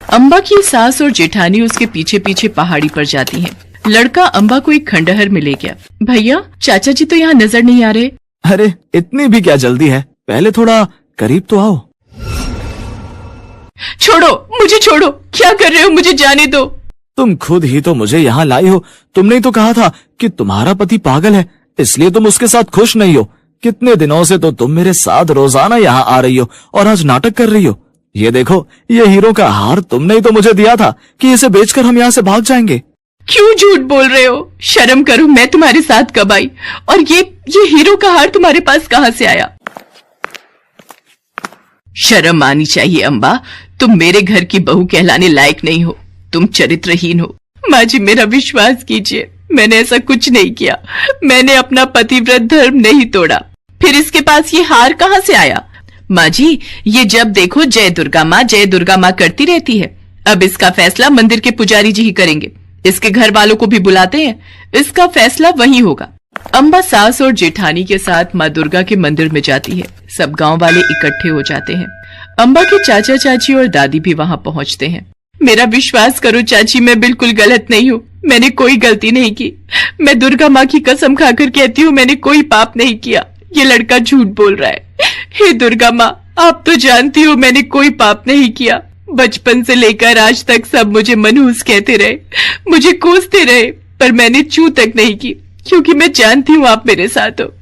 अम्बा की सास और जेठानी उसके पीछे पीछे पहाड़ी पर जाती हैं। लड़का अम्बा को एक खंडहर में ले गया। भैया चाचा जी तो यहाँ नजर नहीं आ रहे।
अरे इतनी भी क्या जल्दी है, पहले थोड़ा करीब तो आओ।
छोड़ो मुझे, छोड़ो, क्या कर रहे हो, मुझे जाने दो।
तुम खुद ही तो मुझे यहाँ लाई हो। तुमने तो कहा था कि तुम्हारा पति पागल है, इसलिए तुम उसके साथ खुश नहीं हो। कितने दिनों से तो तुम मेरे साथ रोजाना यहाँ आ रही हो और आज नाटक कर रही हो। ये देखो ये हीरो का हार तुमने ही तो मुझे दिया था कि इसे बेचकर हम यहाँ से भाग जाएंगे।
क्यों झूठ बोल रहे हो? शर्म करो, मैं तुम्हारे साथ कब आई? और ये हीरो का हार तुम्हारे पास कहाँ से आया? शर्म आनी चाहिए अम्बा, तुम मेरे घर की बहू कहलाने लायक नहीं हो, तुम चरित्रहीन हो। माँ जी मेरा विश्वास कीजिए, मैंने ऐसा कुछ नहीं किया, मैंने अपना पतिव्रत धर्म नहीं तोड़ा। फिर इसके पास ये हार कहाँ से आया? माँ जी ये जब देखो जय दुर्गा माँ करती रहती है। अब इसका फैसला मंदिर के पुजारी जी ही करेंगे, इसके घर वालों को भी बुलाते हैं, इसका फैसला वही होगा। अम्बा सास और जेठानी के साथ माँ दुर्गा के मंदिर में जाती है। सब गांव वाले इकट्ठे हो जाते हैं। अम्बा के चाचा चाची और दादी भी वहां पहुंचते हैं। मेरा विश्वास करो चाची, मैं बिल्कुल गलत नहीं हूँ, मैंने कोई गलती नहीं की। मैं दुर्गा माँ की कसम खाकर कहती हूँ मैंने कोई पाप नहीं किया। ये लड़का झूठ बोल रहा है। हे दुर्गा माँ आप तो जानती हो मैंने कोई पाप नहीं किया। बचपन से लेकर आज तक सब मुझे मनहूस कहते रहे, मुझे कोसते रहे, पर मैंने चू तक नहीं की, क्योंकि मैं जानती हूँ आप मेरे साथ हो।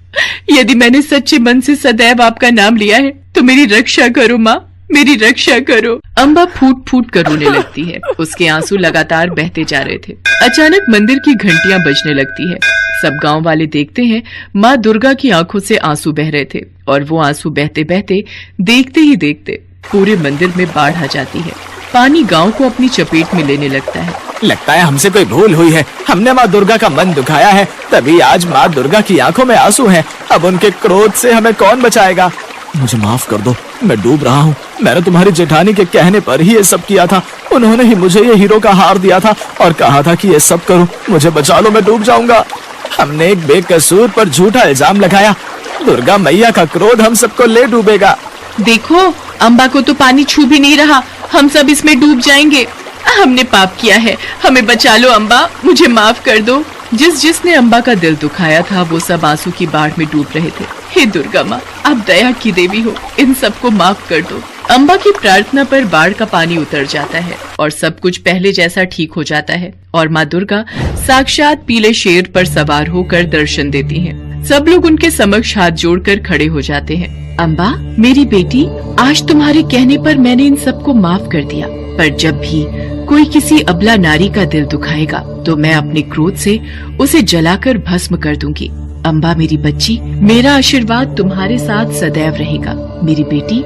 यदि मैंने सच्चे मन से सदैव आपका नाम लिया है तो मेरी रक्षा करो माँ, मेरी रक्षा करो। अम्बा फूट फूट कर रोने लगती है। उसके आंसू लगातार बहते जा रहे थे। अचानक मंदिर की घंटियां बजने लगती है। सब गांव वाले देखते हैं माँ दुर्गा की आंखों से आंसू बह रहे थे और वो आंसू बहते बहते देखते ही देखते पूरे मंदिर में बाढ़ आ जाती है। पानी गांव को अपनी चपेट में लेने लगता है।
लगता है हमसे कोई भूल हुई है, हमने माँ दुर्गा का मन दुखाया है, तभी आज माँ दुर्गा की आंखों में आंसू हैं। अब उनके क्रोध से हमें कौन बचाएगा? मुझे माफ कर दो, मैं डूब रहा हूँ। मैंने तुम्हारी जेठानी के कहने पर ही ये सब किया था। उन्होंने ही मुझे ये हीरो का हार दिया था और कहा था कि ये सब करूँ, मुझे बचा लो, मैं डूब जाऊंगा। हमने एक बेकसूर पर झूठा इल्जाम लगाया। दुर्गा मैया का क्रोध हम सबको ले डूबेगा।
देखो अम्बा को तो पानी छू भी नहीं रहा, हम सब इसमें डूब जाएंगे। हमने पाप किया है, हमें बचा लो अम्बा, मुझे माफ कर दो। जिसने अम्बा का दिल दुखाया था वो सब आंसू की बाढ़ में डूब रहे थे। हे दुर्गा माँ आप दया की देवी हो, इन सबको माफ कर दो। अम्बा की प्रार्थना पर बाढ़ का पानी उतर जाता है और सब कुछ पहले जैसा ठीक हो जाता है और माँ दुर्गा साक्षात पीले शेर पर सवार होकर दर्शन देती हैं। सब लोग उनके समक्ष हाथ जोड़कर खड़े हो जाते हैं। अम्बा मेरी बेटी, आज तुम्हारे कहने पर मैंने इन सबको माफ कर दिया, पर जब भी कोई किसी अबला नारी का दिल दुखाएगा तो मैं अपने क्रोध से उसे जलाकर भस्म कर दूंगी। अम्बा मेरी बच्ची, मेरा आशीर्वाद तुम्हारे साथ सदैव रहेगा। मेरी बेटी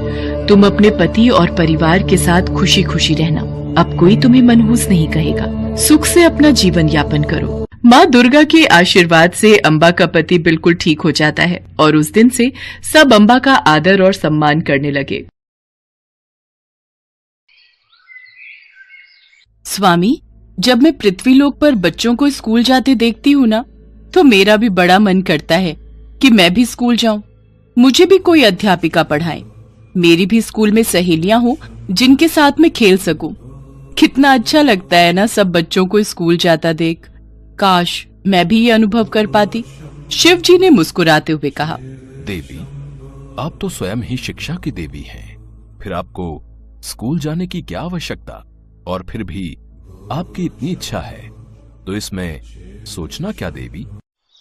तुम अपने पति और परिवार के साथ खुशी खुशी रहना, अब कोई तुम्हें मनहूस नहीं कहेगा। सुख से अपना जीवन यापन करो। माँ दुर्गा के आशीर्वाद से अम्बा का पति बिल्कुल ठीक हो जाता है और उस दिन से सब अम्बा का आदर और सम्मान करने लगे। स्वामी, जब मैं पृथ्वीलोक पर बच्चों को स्कूल जाते देखती हूँ ना, तो मेरा भी बड़ा मन करता है कि मैं भी स्कूल जाऊं, मुझे भी कोई अध्यापिका पढ़ाए, मेरी भी स्कूल में सहेलियां हो जिनके साथ मैं खेल सकूं। कितना अच्छा लगता है ना सब बच्चों को स्कूल जाता देख। काश मैं भी ये अनुभव कर पाती। शिव जी ने मुस्कुराते हुए कहा,
देवी, आप तो स्वयं ही शिक्षा की देवी हैं, फिर आपको स्कूल जाने की क्या आवश्यकता? और फिर भी आपकी इतनी इच्छा है तो इसमें सोचना क्या देवी?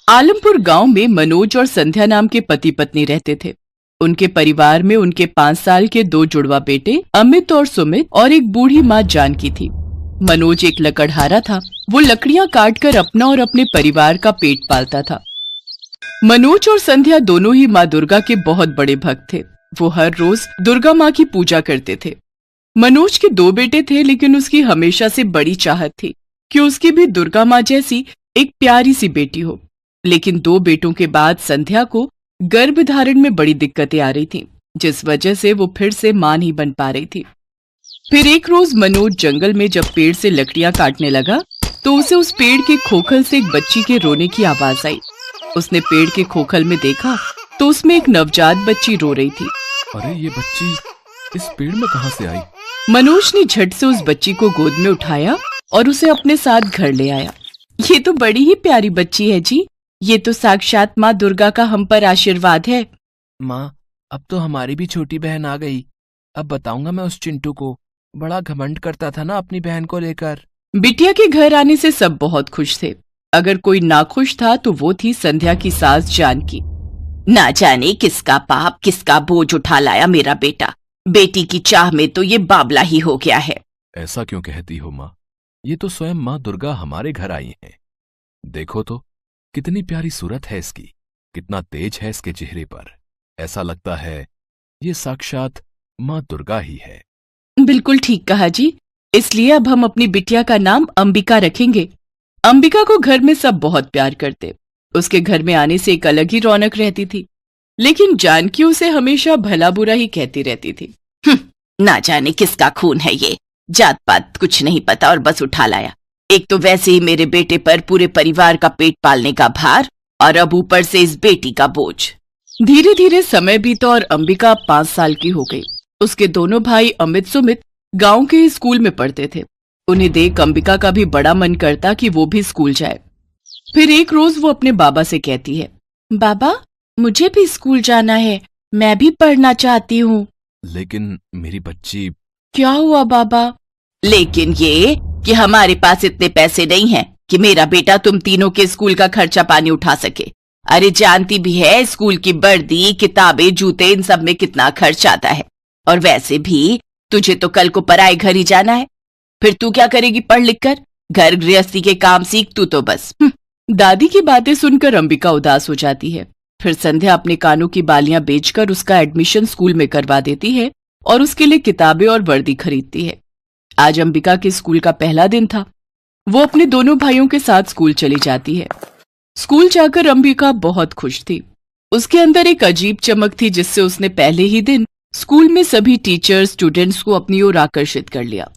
आलमपुर गांव में मनोज और संध्या नाम के पति पत्नी रहते थे। उनके परिवार में उनके 5 साल के 2 जुड़वा बेटे अमित और सुमित और एक बूढ़ी माँ जानकी थी। मनोज एक लकड़हारा था। वो लकड़ियां काटकर अपना और अपने परिवार का पेट पालता था। मनोज और संध्या दोनों ही माँ दुर्गा के बहुत बड़े भक्त थे। वो हर रोज दुर्गा माँ की पूजा करते थे। मनोज के 2 बेटे थे, लेकिन उसकी हमेशा से बड़ी चाहत थी कि उसकी भी दुर्गा माँ जैसी एक प्यारी सी बेटी हो। लेकिन 2 बेटों के बाद संध्या को गर्भ धारण में बड़ी दिक्कतें आ रही थीं, जिस वजह से वो फिर से मां नहीं बन पा रही थी। फिर एक रोज मनोज जंगल में जब पेड़ से लकड़ियां काटने लगा तो उसे उस पेड़ के खोखल से एक बच्ची के रोने की आवाज आई। उसने पेड़ के खोखल में देखा तो उसमें एक नवजात बच्ची रो रही थी।
अरे ये बच्ची इस पेड़ में कहां से आई?
मनोज ने झट से उस बच्ची को गोद में उठाया और उसे अपने साथ घर ले आया। ये तो बड़ी ही प्यारी बच्ची है जी, ये तो साक्षात माँ दुर्गा का हम पर आशीर्वाद है।
माँ, अब तो हमारी भी छोटी बहन आ गई। अब बताऊंगा मैं उस चिंटू को, बड़ा घमंड करता था ना अपनी बहन को लेकर।
बिटिया के घर आने से सब बहुत खुश थे। अगर कोई नाखुश था तो वो थी संध्या की सास जानकी। ना जाने किसका पाप किसका बोझ उठा लाया मेरा बेटा। बेटी की चाह में तो ये बाबला ही हो गया है।
ऐसा क्यों कहती हो माँ? ये तो स्वयं माँ दुर्गा हमारे घर आई हैं। देखो तो कितनी प्यारी सूरत है इसकी, कितना तेज है इसके चेहरे पर। ऐसा लगता है ये साक्षात माँ दुर्गा ही है।
बिल्कुल ठीक कहा जी। इसलिए अब हम अपनी बिटिया का नाम अंबिका रखेंगे। अंबिका को घर में सब बहुत प्यार करते। उसके घर में आने से एक अलग ही रौनक रहती थी। लेकिन जानकी उसे हमेशा भला बुरा ही कहती रहती थी। ना जाने किसका खून है ये, जात पात कुछ नहीं पता और बस उठा लाया। एक तो वैसे ही मेरे बेटे पर पूरे परिवार का पेट पालने का भार, और अब ऊपर से इस बेटी का बोझ। धीरे धीरे समय बीता और अंबिका 5 साल की हो गई। उसके दोनों भाई अमित सुमित गांव के ही स्कूल में पढ़ते थे। उन्हें देख अंबिका का भी बड़ा मन करता कि वो भी स्कूल जाए। फिर एक रोज वो अपने बाबा से कहती है, बाबा मुझे भी स्कूल जाना है, मैं भी पढ़ना चाहती हूँ।
लेकिन मेरी बच्ची।
क्या हुआ बाबा? लेकिन ये कि हमारे पास इतने पैसे नहीं हैं कि मेरा बेटा तुम तीनों के स्कूल का खर्चा पानी उठा सके। अरे जानती भी है स्कूल की वर्दी, किताबें, जूते, इन सब में कितना खर्च आता है। और वैसे भी तुझे तो कल को पराए घर ही जाना है। फिर तू क्या करेगी पढ़ लिख कर? घर गृहस्थी के काम सीख तू तो बस। दादी की बातें सुनकर अंबिका उदास हो जाती है। फिर संध्या अपने कानों की बालियां बेचकर उसका एडमिशन स्कूल में करवा देती है और उसके लिए किताबें और वर्दी खरीदती है। आज अंबिका के स्कूल का पहला दिन था। वो अपने दोनों भाइयों के साथ स्कूल चली जाती है। स्कूल जाकर अंबिका बहुत खुश थी। उसके अंदर एक अजीब चमक थी जिससे उसने पहले ही दिन स्कूल में सभी टीचर्स स्टूडेंट्स को अपनी ओर आकर्षित कर लिया।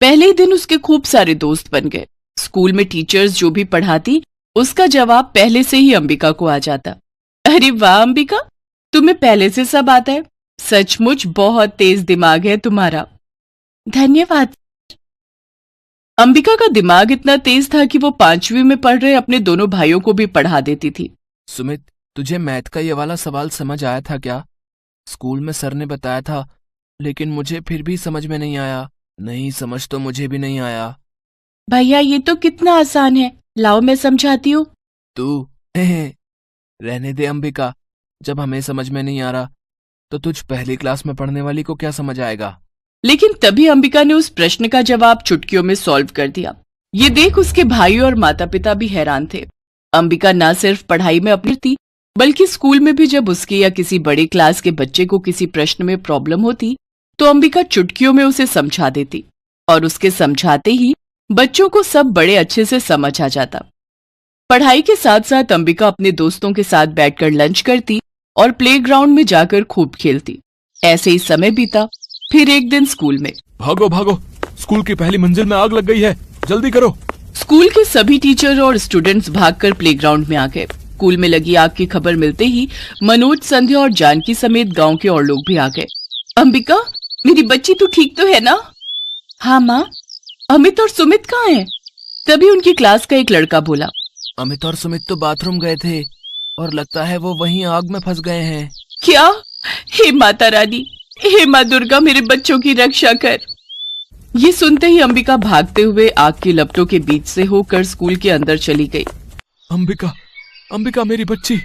पहले ही दिन उसके खूब सारे दोस्त बन गए। स्कूल में टीचर्स जो भी पढ़ाती उसका जवाब पहले से ही अंबिका को आ जाता। अरे वाह अंबिका, तुम्हें पहले से सब आता है। सचमुच बहुत तेज दिमाग है तुम्हारा। धन्यवाद। अंबिका का दिमाग इतना तेज था कि वो 5वीं में पढ़ रहे अपने दोनों भाइयों को भी पढ़ा देती थी।
सुमित, तुझे मैथ का ये वाला सवाल समझ आया था क्या? स्कूल में सर ने बताया था, लेकिन मुझे फिर भी समझ में नहीं आया। नहीं, समझ तो मुझे भी नहीं आया।
भैया ये तो कितना आसान है, लाओ मैं समझाती हूँ।
तू रहने दे अंबिका, जब हमें समझ में नहीं आ रहा तो तुझ पहली क्लास में पढ़ने वाली को क्या समझ आएगा?
लेकिन तभी अंबिका ने उस प्रश्न का जवाब चुटकियों में सॉल्व कर दिया। ये देख उसके भाई और माता पिता भी हैरान थे। अंबिका न सिर्फ पढ़ाई में अपनी थी, बल्कि स्कूल में भी जब उसके या किसी बड़े क्लास के बच्चे को किसी प्रश्न में प्रॉब्लम होती तो अंबिका चुटकियों में उसे समझा देती, और उसके समझाते ही बच्चों को सब बड़े अच्छे से समझ आ जाता। पढ़ाई के साथ साथ अंबिका अपने दोस्तों के साथ बैठकर लंच करती और प्लेग्राउंड में जाकर खूब खेलती। ऐसे ही समय बीता। फिर एक दिन स्कूल में,
भागो भागो,
स्कूल की पहली मंजिल में आग लग गई है, जल्दी करो।
स्कूल के सभी टीचर और स्टूडेंट्स भागकर प्लेग्राउंड में आ गए। स्कूल में लगी आग की खबर मिलते ही मनोज, संध्या और जानकी समेत गांव के और लोग भी आ गए। अंबिका, मेरी बच्ची तू ठीक तो है ना? हाँ माँ। अमित और सुमित कहाँ हैं? तभी उनकी क्लास का एक लड़का बोला।
अमित और सुमित तो बाथरूम गए थे और लगता है वो वहीं आग में फंस गए हैं।
क्या? हे माता रानी, हे माँ दुर्गा, मेरे बच्चों की रक्षा कर। ये सुनते ही अंबिका भागते हुए आग की लपटों के बीच से होकर स्कूल के अंदर चली गई।
अंबिका, अंबिका मेरी बच्ची।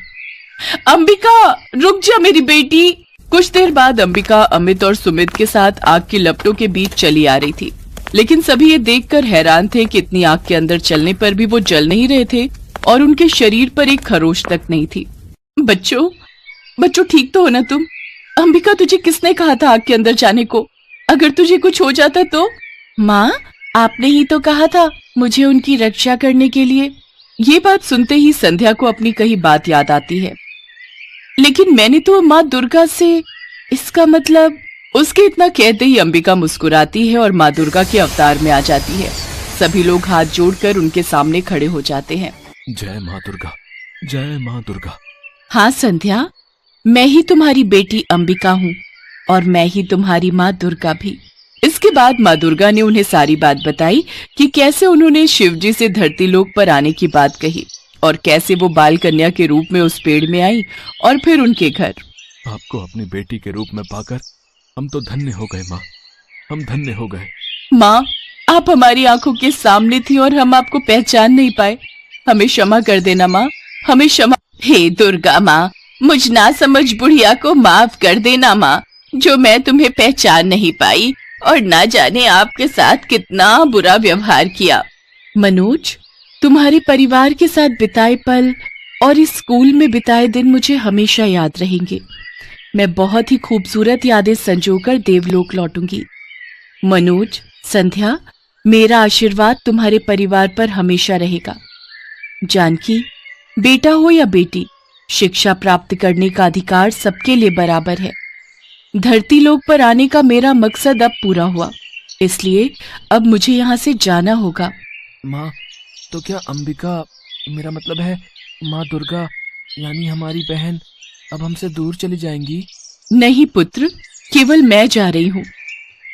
अंबिका रुक जा मेरी बेटी। कुछ देर बाद अंबिका अमित और सुमित के साथ आग की लपटों के बीच चली आ रही थी, लेकिन सभी ये देखकर हैरान थे कि इतनी आग के अंदर चलने पर भी वो जल नहीं रहे थे और उनके शरीर पर एक खरोच तक नहीं थी। बच्चों ठीक तो हो ना तुम? अंबिका, तुझे किसने कहा था आग के अंदर जाने को? अगर तुझे कुछ हो जाता तो? माँ, आपने ही तो कहा था मुझे उनकी रक्षा करने के लिए। ये बात सुनते ही संध्या को अपनी कही बात याद आती है। लेकिन मैंने तो माँ दुर्गा से, इसका मतलब। उसके इतना कहते ही अंबिका मुस्कुराती है और माँ दुर्गा के अवतार में आ जाती है। सभी लोग हाथ जोड़कर उनके सामने खड़े हो जाते हैं।
जय माँ दुर्गा, जय माँ दुर्गा।
हाँ संध्या, मैं ही तुम्हारी बेटी अंबिका हूँ और मैं ही तुम्हारी माँ दुर्गा भी। इसके बाद माँ दुर्गा ने उन्हें सारी बात बताई कि कैसे उन्होंने शिवजी से धरती लोक पर आने की बात कही और कैसे वो बाल कन्या के रूप में उस पेड़ में आई और फिर उनके घर।
आपको अपनी बेटी के रूप में पाकर हम तो धन्य हो गए माँ, हम धन्य हो गए।
माँ, आप हमारी आंखों के सामने थी और हम आपको पहचान नहीं पाए। हमें क्षमा कर देना माँ, हमें क्षमा। हे दुर्गा माँ, मुझ ना समझ बुढ़िया को माफ कर देना माँ, जो मैं तुम्हें पहचान नहीं पाई और ना जाने आपके साथ कितना बुरा व्यवहार किया। मनोज, तुम्हारे परिवार के साथ बिताए पल और इस स्कूल में बिताए दिन मुझे हमेशा याद रहेंगे। मैं बहुत ही खूबसूरत यादें संजोकर देवलोक लौटूंगी। मनोज, संध्या, मेरा आशीर्वाद तुम्हारे परिवार पर हमेशा रहेगा। जानकी, बेटा हो या बेटी, शिक्षा प्राप्त करने का अधिकार सबके लिए बराबर है। धरती लोक पर आने का मेरा मकसद अब पूरा हुआ, इसलिए अब मुझे यहाँ से जाना होगा।
माँ, तो क्या अंबिका, मेरा मतलब है माँ दुर्गा यानी हमारी बहन, अब हमसे दूर चली जाएंगी?
नहीं पुत्र, केवल मैं जा रही हूँ।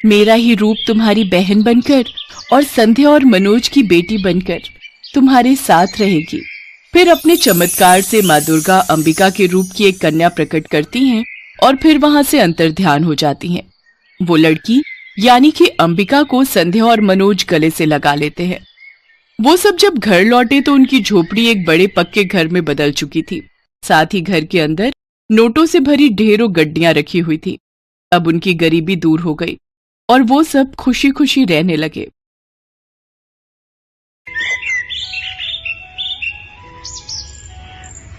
मेरा ही रूप तुम्हारी बहन बनकर और संध्या और मनोज की बेटी बनकर तुम्हारे साथ रहेगी। फिर अपने चमत्कार से माँ दुर्गा अंबिका के रूप की एक कन्या प्रकट करती हैं और फिर वहां से अंतर्ध्यान हो जाती हैं। वो लड़की यानी कि अंबिका को संध्या और मनोज गले से लगा लेते हैं। वो सब जब घर लौटे तो उनकी झोपड़ी एक बड़े पक्के घर में बदल चुकी थी। साथ ही घर के अंदर नोटों से भरी ढेरों गड्डियां रखी हुई थी। अब उनकी गरीबी दूर हो गई और वो सब खुशी खुशी रहने लगे।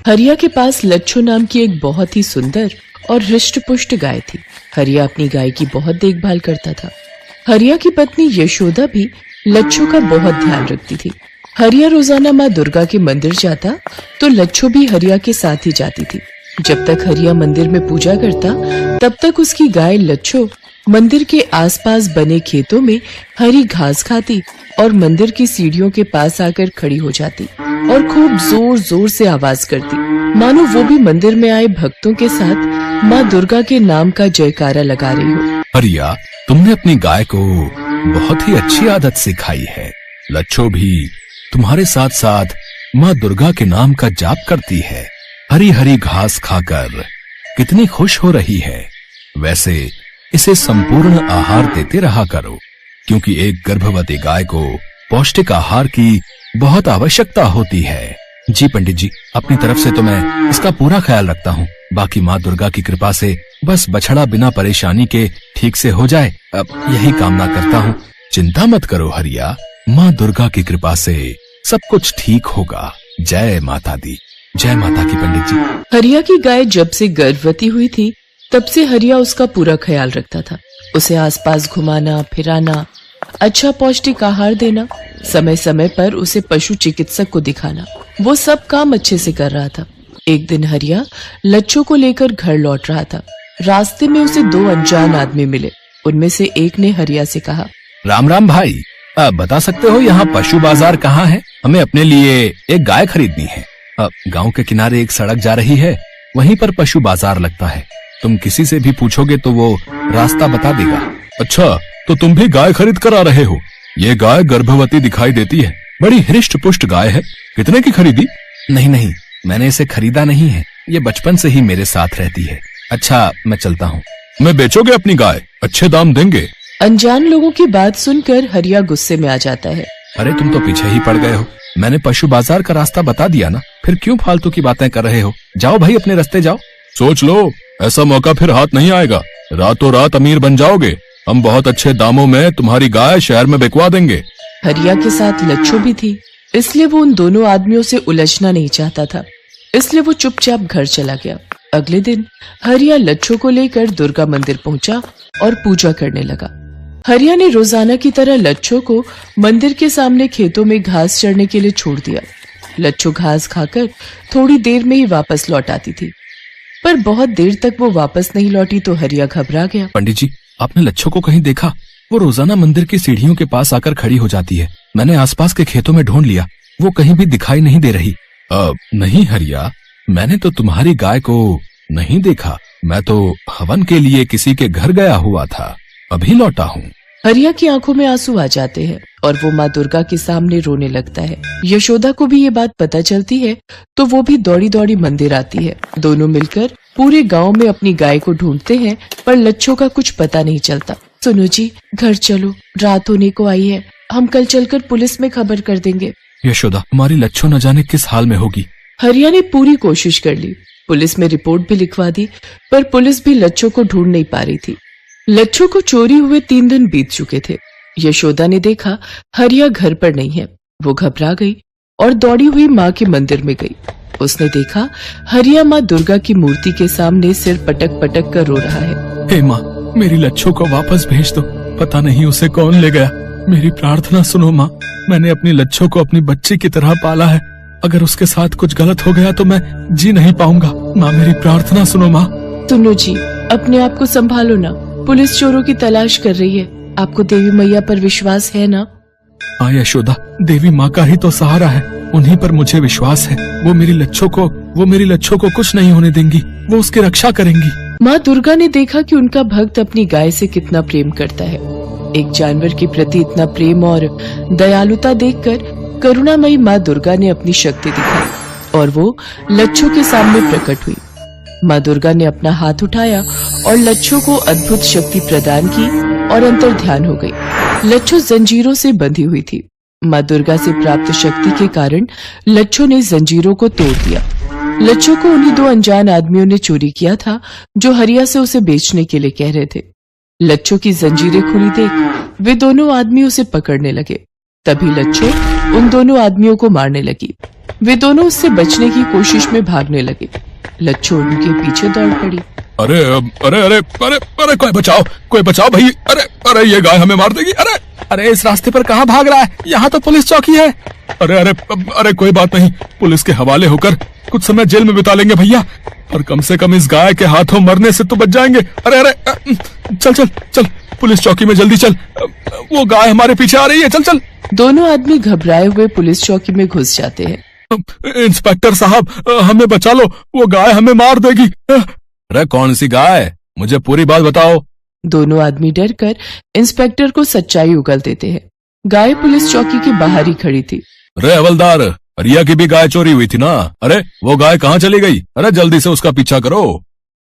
हरिया के पास लच्छू नाम की एक बहुत ही सुंदर और हृष्ट-पुष्ट गाय थी। हरिया अपनी गाय की बहुत देखभाल करता था। हरिया की पत्नी यशोदा भी लच्छू का बहुत ध्यान रखती थी। हरिया रोजाना माँ दुर्गा के मंदिर जाता तो लच्छू भी हरिया के साथ ही जाती थी। जब तक हरिया मंदिर में पूजा करता तब तक उसकी गाय लच्छू मंदिर के आसपास बने खेतों में हरी घास खाती और मंदिर की सीढ़ियों के पास आकर खड़ी हो जाती और खूब जोर जोर से आवाज करती, मानो वो भी मंदिर में आए भक्तों के साथ माँ दुर्गा के नाम का जयकारा लगा रही हो।
हरिया, तुमने अपनी गाय को बहुत ही अच्छी आदत सिखाई है। लच्छो भी तुम्हारे साथ साथ माँ दुर्गा के नाम का जाप करती है। हरी हरी घास खाकर कितनी खुश हो रही है। वैसे इसे संपूर्ण आहार देते रहा करो, क्योंकि एक गर्भवती गाय को पौष्टिक आहार की बहुत आवश्यकता होती है। जी पंडित जी, अपनी तरफ से तो मैं इसका पूरा ख्याल रखता हूँ। बाकी माँ दुर्गा की कृपा से बस बछड़ा बिना परेशानी के ठीक से हो जाए, अब यही कामना करता हूँ। चिंता मत करो हरिया, माँ दुर्गा की कृपा से सब कुछ ठीक होगा। जय माता दी, जय माता की पंडित जी।
हरिया की गाय जब से गर्भवती हुई थी तब से हरिया उसका पूरा ख्याल रखता था। उसे आसपास घुमाना फिराना, अच्छा पौष्टिक आहार देना, समय समय पर उसे पशु चिकित्सक को दिखाना, वो सब काम अच्छे से कर रहा था। एक दिन हरिया लच्छू को लेकर घर लौट रहा था। रास्ते में उसे दो अनजान आदमी मिले। उनमें से एक ने हरिया से कहा,
राम राम भाई, बता सकते हो यहाँ पशु बाजार कहाँ है? हमें अपने लिए एक गाय खरीदनी है। गांव के किनारे एक सड़क जा रही है, वहीं पर पशु बाजार लगता है। तुम किसी से भी पूछोगे तो वो रास्ता बता देगा। अच्छा, तो तुम भी गाय खरीद कर आ रहे हो? ये गाय गर्भवती दिखाई देती है, बड़ी हृष्ट पुष्ट गाय है। कितने की खरीदी? नहीं नहीं, मैंने इसे खरीदा नहीं है, ये बचपन से ही मेरे साथ रहती है। अच्छा, मैं चलता हूँ। मैं बेचोगे अपनी गाय? अच्छे दाम देंगे।
अनजान लोगों की बात सुनकर हरिया गुस्से में आ जाता है।
अरे तुम तो पीछे ही पड़ गए हो, मैंने पशु बाजार का रास्ता बता दिया ना, फिर क्यों फालतू की बातें कर रहे हो? जाओ भाई, अपने रास्ते जाओ। सोच लो, ऐसा मौका फिर हाथ नहीं आएगा। रातों रात अमीर बन जाओगे। हम बहुत अच्छे दामों में तुम्हारी गाय शहर में बिकवा देंगे।
हरिया के साथ लच्छो भी थी, इसलिए वो उन दोनों आदमियों से उलझना नहीं चाहता था, इसलिए वो चुपचाप घर चला गया। अगले दिन हरिया लच्छो को लेकर दुर्गा मंदिर पहुंचा और पूजा करने लगा। हरिया ने रोजाना की तरह लच्छो को मंदिर के सामने खेतों में घास चरने के लिए छोड़ दिया। लच्छो घास खाकर थोड़ी देर में ही वापस लौट आती थी, पर बहुत देर तक वो वापस नहीं लौटी तो हरिया घबरा गया।
पंडित जी, आपने लच्छो को कहीं देखा? वो रोजाना मंदिर की सीढ़ियों के पास आकर खड़ी हो जाती है। मैंने आसपास के खेतों में ढूंढ लिया, वो कहीं भी दिखाई नहीं दे रही। नहीं हरिया, मैंने तो तुम्हारी गाय को नहीं देखा। मैं तो हवन के लिए किसी के घर गया हुआ था, अभी लौटा हूँ।
हरिया की आंखों में आंसू आ जाते हैं और वो माँ दुर्गा के सामने रोने लगता है। यशोदा को भी ये बात पता चलती है तो वो भी दौड़ी दौड़ी मंदिर आती है। दोनों मिलकर पूरे गांव में अपनी गाय को ढूंढते हैं, पर लच्छो का कुछ पता नहीं चलता। सुनो जी, घर चलो, रात होने को आई है, हम कल चलकर पुलिस में खबर कर देंगे।
यशोदा, हमारी लच्छो न जाने किस हाल में होगी।
हरिया ने पूरी कोशिश कर ली, पुलिस में रिपोर्ट भी लिखवा दी, पर पुलिस भी लच्छो को ढूंढ नहीं पा रही थी। लच्छो को चोरी हुए 3 दिन बीत चुके थे। यशोदा ने देखा हरिया घर पर नहीं है, वो घबरा गई और दौड़ी हुई माँ के मंदिर में गई। उसने देखा हरिया माँ दुर्गा की मूर्ति के सामने सिर पटक पटक कर रो रहा है।
हे माँ, मेरी लच्छो को वापस भेज दो, पता नहीं उसे कौन ले गया। मेरी प्रार्थना सुनो माँ, मैंने अपनी लच्छो को अपनी बच्ची की तरह पाला है, अगर उसके साथ कुछ गलत हो गया तो मैं जी नहीं पाऊंगा। माँ, मेरी प्रार्थना सुनो माँ।
सुनो जी, अपने आप को संभालो ना, पुलिस चोरों की तलाश कर रही है। आपको देवी मैया पर विश्वास है ना?
हाँ यशोदा, देवी माँ का ही तो सहारा है, उन्हीं पर मुझे विश्वास है। वो मेरी लच्छो को कुछ नहीं होने देंगी, वो उसकी रक्षा करेंगी।
माँ दुर्गा ने देखा कि उनका भक्त अपनी गाय से कितना प्रेम करता है। एक जानवर के प्रति इतना प्रेम और दयालुता देखकर करुणामयी माँ दुर्गा ने अपनी शक्ति दिखाई और वो लच्छो के सामने प्रकट हुई। माँ दुर्गा ने अपना हाथ उठाया और लच्छो को अद्भुत शक्ति प्रदान की और अंतर ध्यान हो गई। लच्छो जंजीरों से बंधी हुई थी। माँ दुर्गा से प्राप्त शक्ति के कारण लच्छो ने जंजीरों को तोड़ दिया। लच्छो को उन्हीं 2 अनजान आदमियों ने चोरी किया था जो हरिया से उसे बेचने के लिए कह रहे थे। लच्छो की जंजीरें खुली देख वे दोनों आदमी उसे पकड़ने लगे। तभी लच्छो उन दोनों आदमियों को मारने लगी। वे दोनों उससे बचने की कोशिश में भागने लगे। लच्छो उनके पीछे दौड़ पड़ी।
अरे अरे अरे अरे अरे कोई बचाओ भाई, अरे अरे ये गाय हमें मार देगी। अरे अरे इस रास्ते पर कहाँ भाग रहा है? यहाँ तो पुलिस चौकी है। अरे अरे अरे कोई बात नहीं, पुलिस के हवाले होकर कुछ समय जेल में बिता लेंगे भैया, और कम से कम इस गाय के हाथों मरने से तो बच जाएंगे। अरे अरे चल चल चल, पुलिस चौकी में जल्दी चल, वो गाय हमारे पीछे आ रही है, चल चल।
दोनों आदमी घबराए हुए पुलिस चौकी में घुस जाते हैं।
इंस्पेक्टर साहब, हमें बचा लो, वो गाय हमें मार देगी। अरे कौन सी गाय, मुझे पूरी बात बताओ।
दोनों आदमी डरकर इंस्पेक्टर को सच्चाई उगल देते हैं। गाय पुलिस चौकी के बाहर ही खड़ी थी।
अरे हवलदार, हरिया की भी गाय चोरी हुई थी ना? अरे वो गाय कहाँ चली गई? अरे जल्दी से उसका पीछा करो।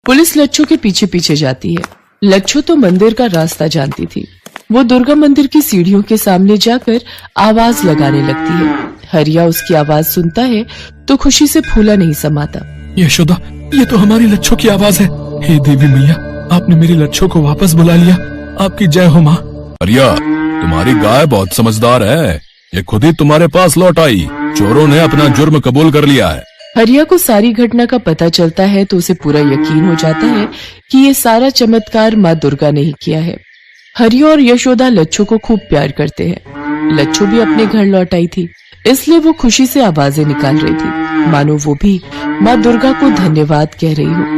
पुलिस लच्छो के पीछे पीछे जाती है। लच्छो तो मंदिर का रास्ता जानती थी। वो दुर्गा मंदिर की सीढ़ियों के सामने जाकर आवाज लगाने लगती है। हरिया उसकी आवाज सुनता है तो खुशी से फूला नहीं समाता।
यशोदा, ये तो हमारी लच्छो की आवाज है। हे देवी मैया, आपने मेरी लच्छो को वापस बुला लिया, आपकी जय हो माँ। हरिया, तुम्हारी गाय बहुत समझदार है, ये खुद ही तुम्हारे पास लौट आई। चोरों ने अपना जुर्म कबूल कर लिया है।
हरिया को सारी घटना का पता चलता है तो उसे पूरा यकीन हो जाता है कि ये सारा चमत्कार माँ दुर्गा ने ही किया है। हरिया और यशोदा लच्छो को खूब प्यार करते हैं। लच्छो भी अपने घर लौट आई थी, इसलिए वो खुशी से आवाजें निकाल रही थी, मानो वो भी माँ दुर्गा को धन्यवाद कह रही हो।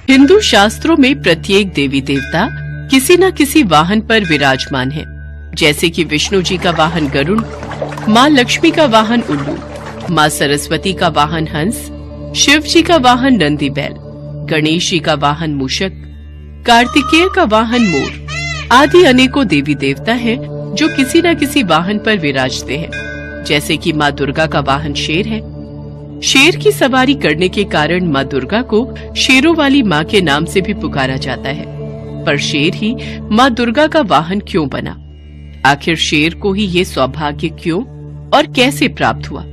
हिंदू शास्त्रों में प्रत्येक देवी देवता किसी न किसी वाहन पर विराजमान है, जैसे कि विष्णु जी का वाहन गरुड़, माँ लक्ष्मी का वाहन उल्लू, माँ सरस्वती का वाहन हंस, शिव जी का वाहन नंदी बैल, गणेश जी का वाहन मूषक, कार्तिकेय का वाहन मोर आदि अनेकों देवी देवता हैं जो किसी न किसी वाहन पर विराजते हैं। जैसे कि माँ दुर्गा का वाहन शेर है। शेर की सवारी करने के कारण माँ दुर्गा को शेरों वाली माँ के नाम से भी पुकारा जाता है। पर शेर ही माँ दुर्गा का वाहन क्यों बना? आखिर शेर को ही ये सौभाग्य क्यों और कैसे प्राप्त हुआ?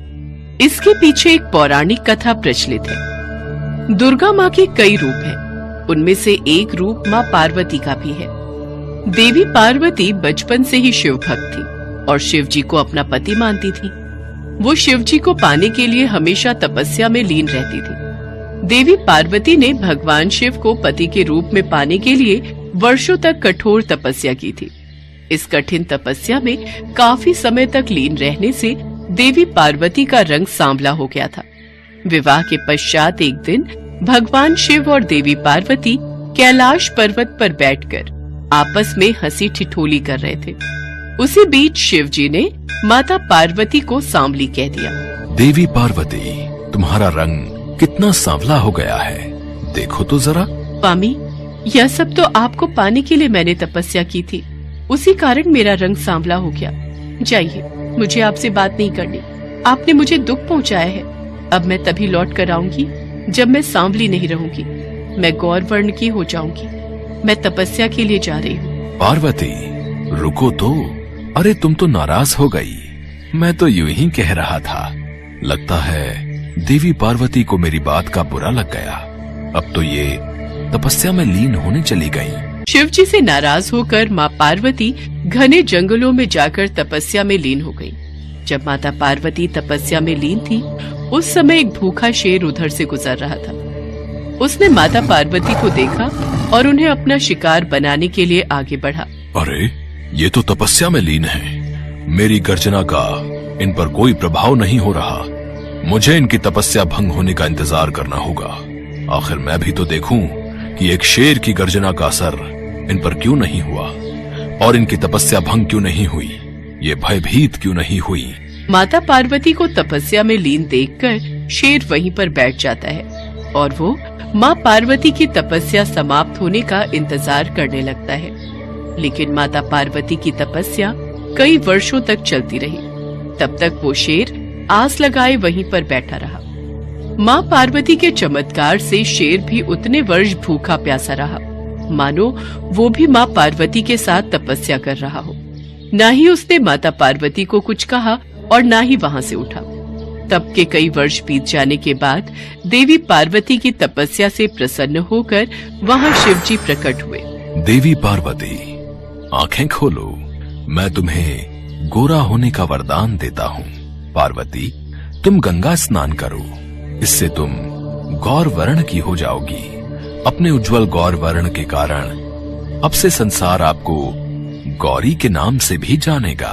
इसके पीछे एक पौराणिक कथा प्रचलित है। दुर्गा माँ के कई रूप हैं, उनमें से एक रूप माँ पार्वती का भी है। देवी पार्वती बचपन से ही शिव भक्त थी और शिव जी को अपना पति मानती थी। वो शिव जी को पाने के लिए हमेशा तपस्या में लीन रहती थी। देवी पार्वती ने भगवान शिव को पति के रूप में पाने के लिए वर्षों तक कठोर तपस्या की थी। इस कठिन तपस्या में काफी समय तक लीन रहने से देवी पार्वती का रंग सांवला हो गया था। विवाह के पश्चात एक दिन भगवान शिव और देवी पार्वती कैलाश पर्वत पर बैठकर आपस में हंसी ठिठोली कर रहे थे। उसी बीच शिव जी ने माता पार्वती को सांवली कह दिया।
देवी पार्वती, तुम्हारा रंग कितना सांवला हो गया है, देखो तो जरा।
स्वामी, यह सब तो आपको पाने के लिए मैंने तपस्या की थी, उसी कारण मेरा रंग सांवला हो गया। जाइए, मुझे आपसे बात नहीं करनी। आपने मुझे दुख पहुंचाया है। अब मैं तभी लौट कर आऊंगी जब मैं सांवली नहीं रहूंगी। मैं गौर वर्ण की हो जाऊंगी। मैं तपस्या के लिए जा रही हूँ।
पार्वती, रुको तो। अरे तुम तो नाराज हो गई। मैं तो यूं ही कह रहा था। लगता है देवी पार्वती को मेरी बात का बुरा लग गया। अब तो ये तपस्या में लीन होने चली गई।
शिव जी से नाराज होकर माँ पार्वती घने जंगलों में जाकर तपस्या में लीन हो गई। जब माता पार्वती तपस्या में लीन थी, उस समय एक भूखा शेर उधर से गुजर रहा था। उसने माता पार्वती को देखा और उन्हें अपना शिकार बनाने के लिए आगे बढ़ा।
अरे, ये तो तपस्या में लीन है। मेरी गर्जना का इन पर कोई प्रभाव नहीं हो रहा। मुझे इनकी तपस्या भंग होने का इंतजार करना होगा। आखिर मैं भी तो देखूं कि एक शेर की गर्जना का असर इन पर क्यों नहीं हुआ और इनकी तपस्या भंग क्यों नहीं हुई, ये भयभीत क्यों नहीं हुई।
माता पार्वती को तपस्या में लीन देखकर शेर वहीं पर बैठ जाता है और वो माँ पार्वती की तपस्या समाप्त होने का इंतजार करने लगता है। लेकिन माता पार्वती की तपस्या कई वर्षों तक चलती रही। तब तक वो शेर आस लगाए वहीं पर बैठा रहा। माँ पार्वती के चमत्कार से शेर भी उतने वर्ष भूखा प्यासा रहा, मानो वो भी माँ पार्वती के साथ तपस्या कर रहा हो। न ही उसने माता पार्वती को कुछ कहा और न ही वहाँ से उठा। तब के कई वर्ष बीत जाने के बाद देवी पार्वती की तपस्या से प्रसन्न होकर वहाँ शिव जी प्रकट हुए।
देवी पार्वती, आंखें खोलो। मैं तुम्हें गोरा होने का वरदान देता हूँ। पार्वती, तुम गंगा स्नान करो, इससे तुम गौर वर्ण की हो जाओगी। अपने उज्जवल गौर वर्ण के कारण अब से संसार आपको गौरी के नाम से भी जानेगा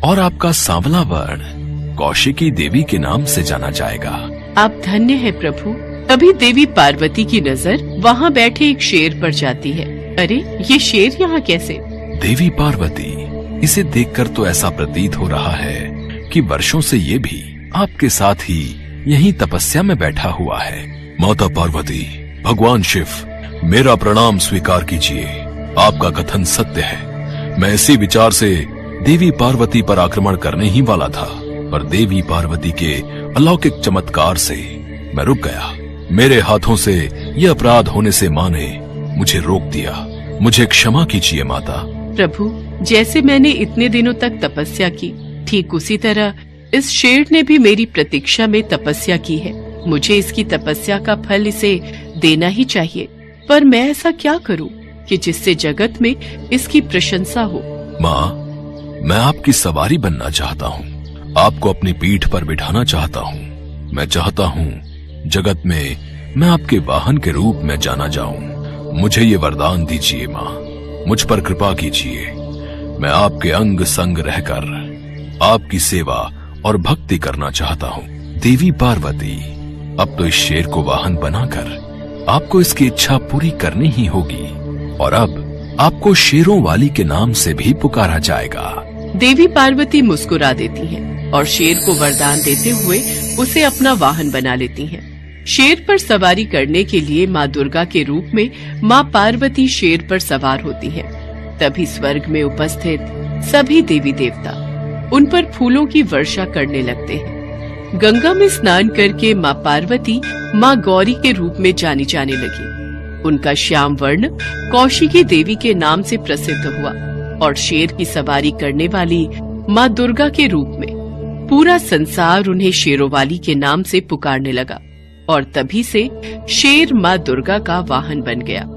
और आपका सांवला वर्ण कौशिकी देवी के नाम से जाना जाएगा।
आप धन्य है प्रभु। तभी देवी पार्वती की नजर वहाँ बैठे एक शेर पर जाती है। अरे, ये शेर यहाँ कैसे?
देवी पार्वती, इसे देखकर तो ऐसा प्रतीत हो रहा है कि वर्षों से ये भी आपके साथ ही यहीं तपस्या में बैठा हुआ है। माता पार्वती, भगवान शिव, मेरा प्रणाम स्वीकार कीजिए। आपका कथन सत्य है। मैं इसी विचार से देवी पार्वती पर आक्रमण करने ही वाला था, पर देवी पार्वती के अलौकिक चमत्कार से मैं रुक गया। मेरे हाथों से यह अपराध होने से माँ ने मुझे रोक दिया। मुझे क्षमा कीजिए माता।
प्रभु, जैसे मैंने इतने दिनों तक तपस्या की, ठीक उसी तरह इस शेर ने भी मेरी प्रतीक्षा में तपस्या की है। मुझे इसकी तपस्या का फल इसे देना ही चाहिए, पर मैं ऐसा क्या करूं कि जिससे जगत में इसकी प्रशंसा हो।
माँ, मैं आपकी सवारी बनना चाहता हूँ, आपको अपनी पीठ पर बिठाना चाहता हूँ। मैं चाहता हूँ जगत में मैं आपके वाहन के रूप में जाना जाऊं। मुझे ये वरदान दीजिए माँ, मुझ पर कृपा कीजिए। मैं आपके अंग संग रहकर आपकी सेवा और भक्ति करना चाहता हूँ। देवी पार्वती, अब तो इस शेर को वाहन बनाकर आपको इसकी इच्छा पूरी करनी ही होगी और अब आपको शेरों वाली के नाम से भी पुकारा जाएगा।
देवी पार्वती मुस्कुरा देती हैं और शेर को वरदान देते हुए उसे अपना वाहन बना लेती हैं। शेर पर सवारी करने के लिए माँ दुर्गा के रूप में माँ पार्वती शेर पर सवार होती हैं। तभी स्वर्ग में उपस्थित सभी देवी देवता उन पर फूलों की वर्षा करने लगते हैं। गंगा में स्नान करके माँ पार्वती माँ गौरी के रूप में जानी जाने लगी। उनका श्याम वर्ण कौशिकी देवी के नाम से प्रसिद्ध हुआ और शेर की सवारी करने वाली माँ दुर्गा के रूप में पूरा संसार उन्हें शेरोवाली के नाम से पुकारने लगा और तभी से शेर माँ दुर्गा का वाहन बन गया।